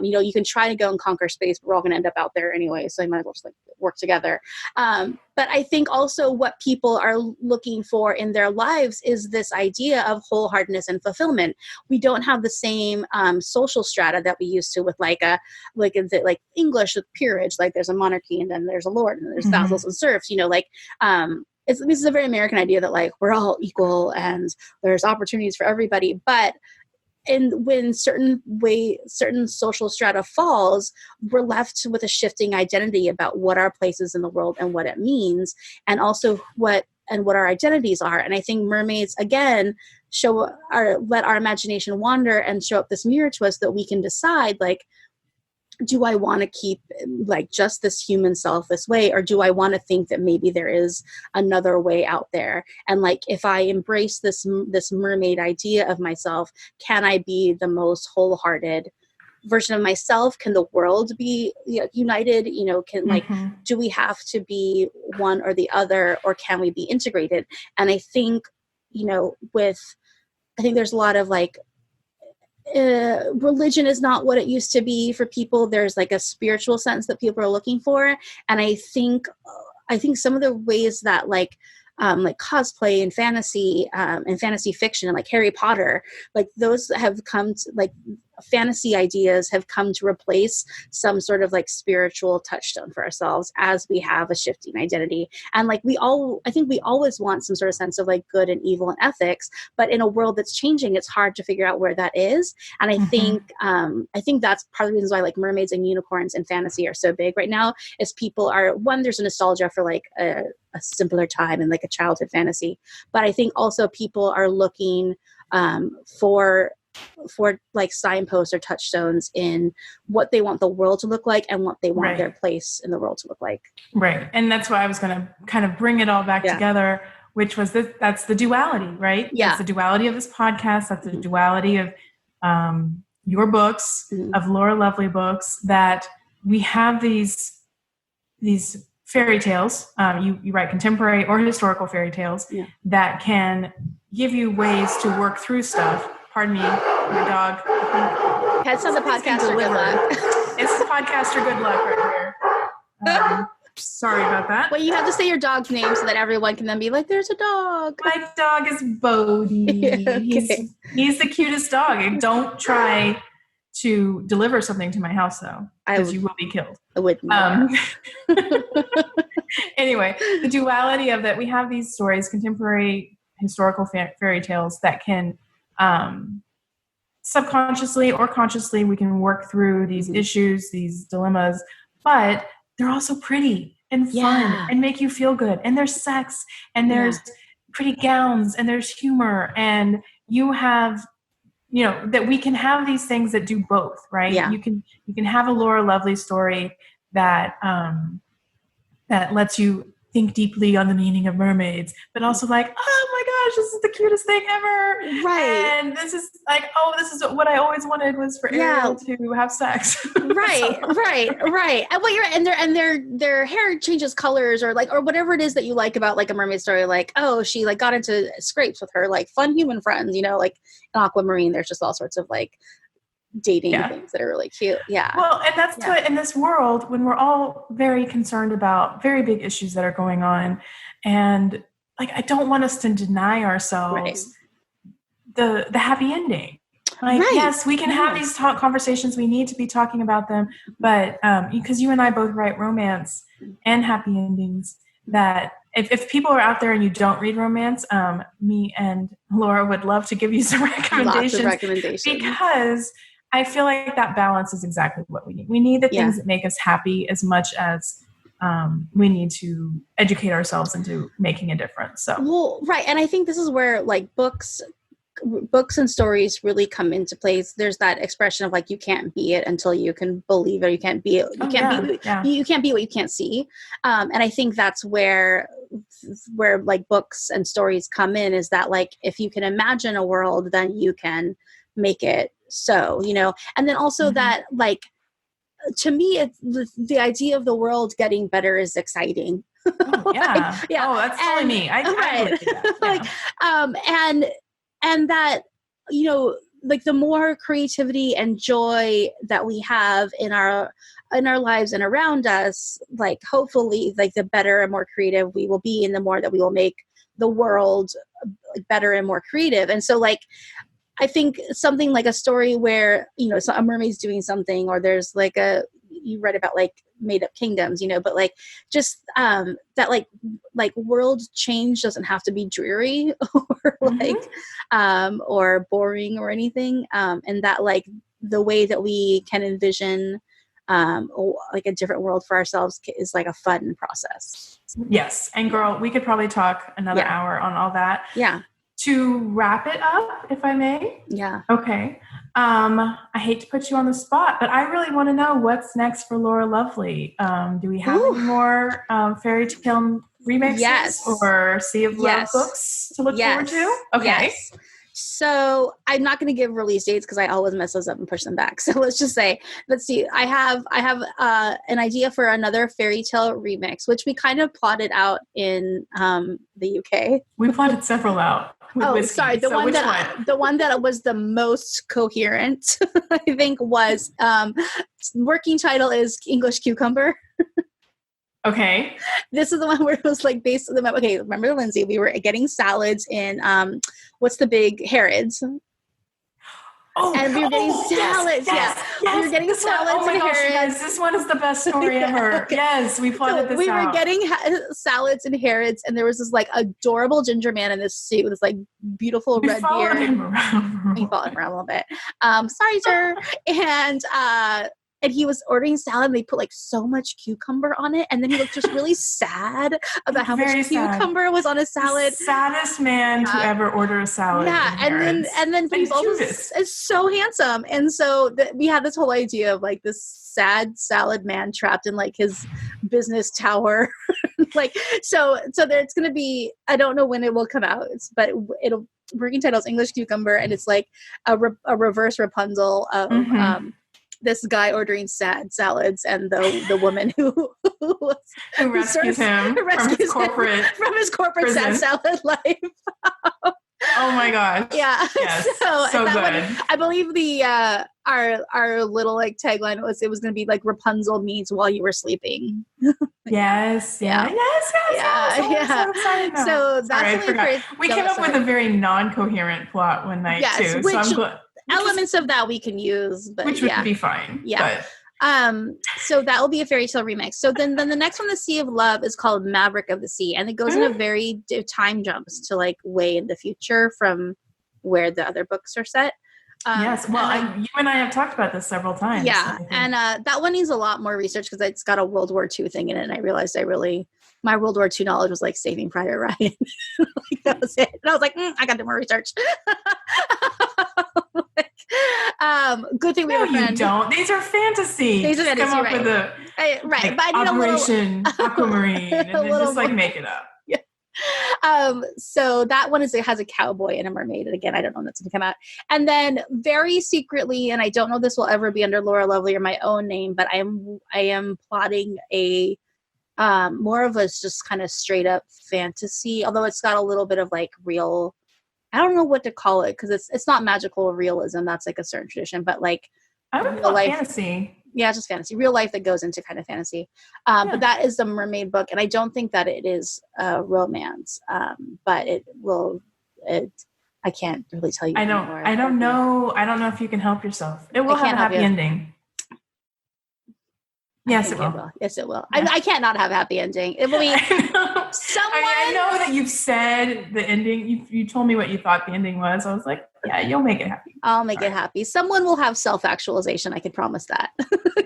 You can try to go and conquer space, but we're all going to end up out there anyway. So you might as well just like work together. But I think also what people are looking for in their lives is this idea of wholeheartedness and fulfillment. We don't have the same social strata that we used to with like English with peerage. Like there's a monarchy and then there's a lord and there's vassals and serfs. This is a very American idea that like we're all equal and there's opportunities for everybody. But when certain social strata falls, we're left with a shifting identity about what our place is in the world and what it means, and also what our identities are. And I think mermaids again let our imagination wander and show up this mirror to us that we can decide, like, do I want to keep like just this human self this way, or do I want to think that maybe there is another way out there? And like, if I embrace this mermaid idea of myself, can I be the most wholehearted version of myself? Can the world be united? Do we have to be one or the other, or can we be integrated? And I think, I think there's a lot of like, religion is not what it used to be for people. There's like a spiritual sense that people are looking for. And I think some of the ways that like like cosplay and fantasy fiction and like Harry Potter, like those have come to, like fantasy ideas have come to replace some sort of like spiritual touchstone for ourselves as we have a shifting identity. And like I think we always want some sort of sense of like good and evil and ethics, but in a world that's changing, it's hard to figure out where that is. And I think that's part of the reasons why like mermaids and unicorns and fantasy are so big right now, is people are, one, there's a nostalgia for like a simpler time and like a childhood fantasy, but I think also people are looking for like signposts or touchstones in what they want the world to look like and what they want their place in the world to look like. Right. And that's why I was going to kind of bring it all back together, which was that's the duality, right? Yeah. That's the duality of this podcast. That's the duality of your books, of Laura Lovely books, that we have these fairy tales. You write contemporary or historical fairy tales that can give you ways to work through stuff. Pardon me, my dog. Pets on the podcaster, good luck. It's the podcaster, good luck right here. Sorry about that. Well, you have to say your dog's name so that everyone can then be like, there's a dog. My dog is Bodhi. Okay. He's the cutest dog. And don't try to deliver something to my house, though, because you will be killed. I would not. Anyway, the duality of that, we have these stories, contemporary historical fairy tales that can subconsciously or consciously, we can work through these issues, these dilemmas, but they're also pretty and fun and make you feel good. And there's sex and there's pretty gowns and there's humor, and you have, that we can have these things that do both, right? Yeah. You can have a Laura Lovely story that that lets you think deeply on the meaning of mermaids, but also like, oh my gosh, this is the cutest thing ever. Right. And this is like, oh, this is what I always wanted, was for Ariel to have sex. Right. And well, their hair changes colors or whatever it is that you like about like a mermaid story. Like, oh, she like got into scrapes with her like fun human friends, like in Aquamarine, there's just all sorts of like dating things that are really cute. Yeah. Well, and that's what, in this world, when we're all very concerned about very big issues that are going on, and like, I don't want us to deny ourselves the happy ending. Like, yes, we can have these conversations. We need to be talking about them, but because you and I both write romance and happy endings, that if people are out there and you don't read romance, me and Laura would love to give you some recommendations. Lots of recommendations. Because I feel like that balance is exactly what we need. We need the things that make us happy as much as we need to educate ourselves into making a difference. So, well, right. And I think this is where like books and stories really come into place. There's that expression of like, you can't be it until you can believe it. You can't be it. You can't be what you can't see. And I think that's where like books and stories come in, is that like, if you can imagine a world, then you can make it so, and then also that like, to me, it's the idea of the world getting better is exciting. Oh, yeah. Oh, that's totally me. I would do that. Like, and that, like the more creativity and joy that we have in our lives and around us, like hopefully like the better and more creative we will be, and the more that we will make the world better and more creative. And so like, I think something like a story where, a mermaid's doing something, or there's like you read about like made up kingdoms, but like just that like world change doesn't have to be dreary or like or boring or anything. And that like the way that we can envision like a different world for ourselves is like a fun process. Yes. And girl, we could probably talk another hour on all that. Yeah. To wrap it up, if I may. Yeah. Okay. I hate to put you on the spot, but I really want to know what's next for Laura Lovely. Do we have any more fairy tale remixes or Sea of Love books to look forward to? Okay. Yes. So I'm not going to give release dates because I always mess those up and push them back. So let's see. I have an idea for another fairy tale remix, which we kind of plotted out in the UK. We plotted several out. Sorry. The one that was the most coherent, I think, was working title is English Cucumber. Okay. This is the one where it was like based on the, okay, remember Lindsay, we were getting salads in, what's the big Harrods? Oh, and we were getting salads. Yes, We were getting salads. Oh my and gosh, you Harrods. guys, this one is the best story ever. Okay. Yes, we plotted this we out. were getting salads and Harrods, and there was this like adorable ginger man in this suit with this like beautiful red beard. He followed him around a little bit. Sorry, sir. And he was ordering salad, and they put like so much cucumber on it, and then he looked just really sad about how much cucumber was on his salad. The saddest man to ever order a salad. Yeah, and then he is so handsome, and so we had this whole idea of like this sad salad man trapped in like his business tower. Like so there's going to be, I don't know when it will come out, but it'll working title's English Cucumber, and it's like a reverse Rapunzel of this guy ordering sad salads and the woman who rescues him from his corporate sad salad life. Oh my gosh. Yeah. Yes. So good. One, I believe the our little like tagline was, it was going to be like Rapunzel meets While You Were Sleeping. Yes. Yeah. Yes. So that's Sorry, we came up with a very non-coherent plot one night too. Which, so I'm glad. Elements of that we can use, but which would be fine. Yeah. So that will be a fairy tale remix. So then the next one, The Sea of Love, is called Maverick of the Sea, and it goes in a very time jumps to like way in the future from where the other books are set. Yes. Well, you and I have talked about this several times. Yeah. And that one needs a lot more research because it's got a World War II thing in it. And I realized my World War II knowledge was like Saving Private Ryan. Like, that was it. And I was like, I got to do more research. Good thing we have a friend. You don't. These are fantasy. These are fantasy, come up right? With a, right. Like, but I need Operation Aquamarine, and then just like make it up. Yeah. So that one has a cowboy and a mermaid, and again, I don't know when that's going to come out. And then very secretly, and I don't know if this will ever be under Laura Lovely or my own name, but I am plotting a more of a just kind of straight up fantasy, although it's got a little bit of like real. I don't know what to call it because it's not magical realism. That's like a certain tradition, but like I would call fantasy. Yeah, just fantasy, real life that goes into kind of fantasy. But that is the mermaid book, and I don't think that it is romance. But it will. I can't really tell you. I don't know. I don't know if you can help yourself. It will have a happy ending. Yes, it will. Yes, it will. Yeah. I can't not have a happy ending. It will be someone. I know that you've said the ending. You told me what you thought the ending was. I was like, yeah, you'll make it happy. I'll make it happy. Someone will have self-actualization. I can promise that.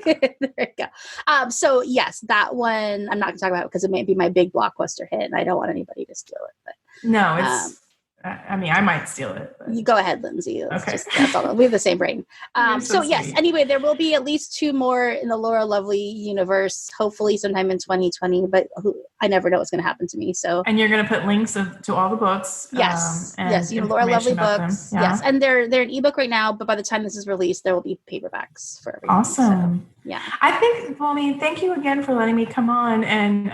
There you go. So yes, that one I'm not going to talk about because it may be my big blockbuster hit, and I don't want anybody to steal it. But no, it's. I mean, I might steal it. But. You go ahead, Lindsay. Okay. That's all. We have the same brain. So yes, sweet. Anyway, there will be at least 2 more in the Laura Lovely universe, hopefully sometime in 2020, but I never know what's going to happen to me. So. And you're going to put links to all the books. Yes. Yes. Laura Lovely books. Yeah. Yes. And they're an ebook right now, but by the time this is released, there will be paperbacks for everything. Awesome. So, yeah. I think, thank you again for letting me come on and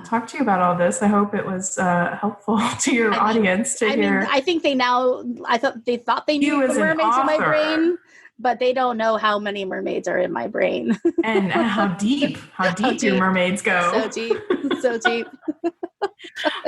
talk to you about all this. I hope it was helpful to your audience to hear. I think they thought they knew the mermaids in my brain, but they don't know how many mermaids are in my brain. And how deep your mermaids go. So deep.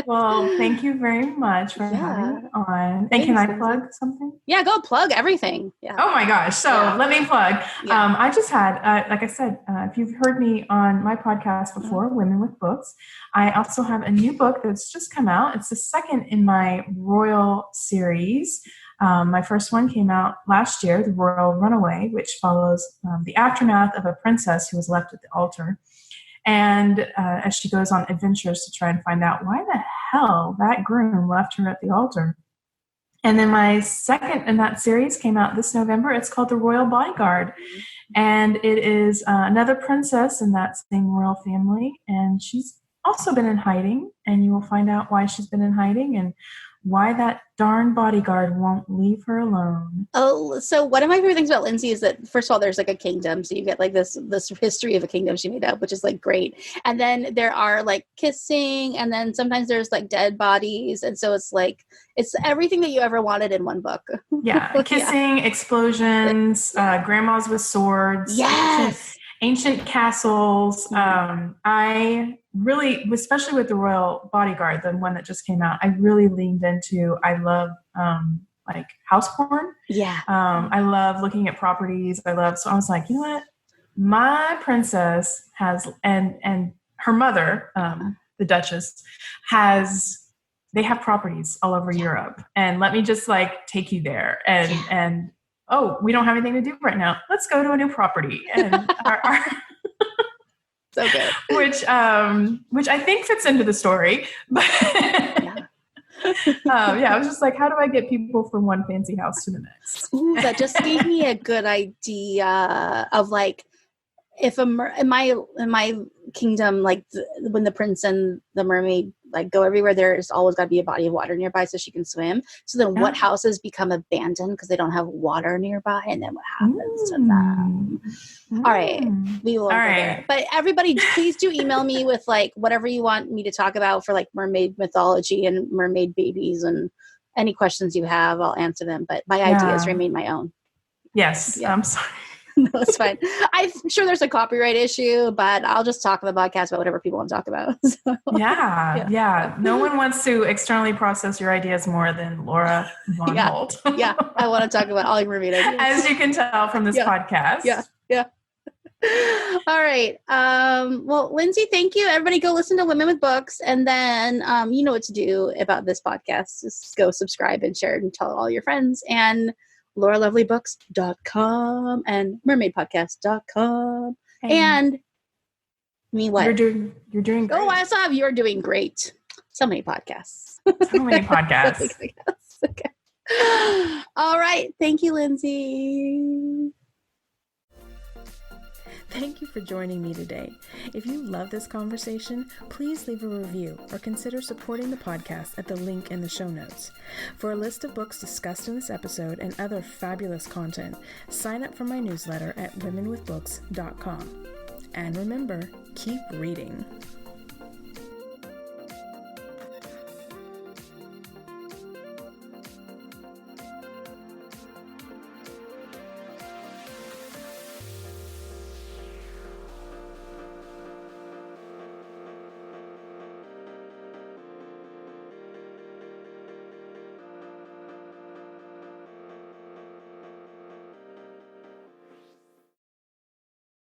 Well, thank you very much for having me on. And can I plug something? Yeah, go plug everything. Yeah. Oh my gosh. So let me plug. Yeah. I just had, like I said, if you've heard me on my podcast before, Women with Books, I also have a new book that's just come out. It's the second in my Royal series. My first one came out last year, The Royal Runaway, which follows the aftermath of a princess who was left at the altar. And as she goes on adventures to try and find out why the hell that groom left her at the altar. And then my second in that series came out this November. It's called The Royal Bodyguard. And it is another princess in that same royal family. And she's also been in hiding. And you will find out why she's been in hiding and why that darn bodyguard won't leave her alone. Oh, so one of my favorite things about Lindsay is that, first of all, there's like a kingdom. So you get like this history of a kingdom she made up, which is like great. And then there are like kissing, and then sometimes there's like dead bodies. And so it's like, it's everything that you ever wanted in one book. Yeah. Kissing, explosions, grandmas with swords. Yes. ancient castles. I really, especially with the Royal Bodyguard, the one that just came out, I really leaned into, I love like house porn. Yeah. I love looking at properties. So I was like, you know what? My princess has, and her mother, the Duchess, they have properties all over Europe. And let me just like take you there. And oh, we don't have anything to do right now. Let's go to a new property. And So good. which I think fits into the story. But I was just like, how do I get people from one fancy house to the next? Ooh, that just gave me a good idea of like, if in my kingdom, like when the prince and the mermaid like go everywhere, there's always got to be a body of water nearby so she can swim. So then what houses become abandoned because they don't have water nearby, and then what happens to them? All right, we will go there. But everybody, please do email me with like whatever you want me to talk about for like mermaid mythology and mermaid babies, and any questions you have, I'll answer them. But my ideas remain my own. Yes, I'm sorry. No, it's fine. I'm sure there's a copyright issue, but I'll just talk on the podcast about whatever people want to talk about. So, yeah. No one wants to externally process your ideas more than Laura Von Holt. I want to talk about all your mermaid ideas. As you can tell from this podcast. Yeah. All right. Well, Lindsay, thank you. Everybody go listen to Women with Books. And then you know what to do about this podcast. Just go subscribe and share it and tell all your friends. And lauralovellybooks.com and mermaidpodcast.com. And me, what? You're doing great. Oh, I also have You're Doing Great. So many podcasts. So many podcasts. Okay. All right. Thank you, Lindsay. Thank you for joining me today. If you love this conversation, please leave a review or consider supporting the podcast at the link in the show notes. For a list of books discussed in this episode and other fabulous content, sign up for my newsletter at womenwithbooks.com. And remember, keep reading.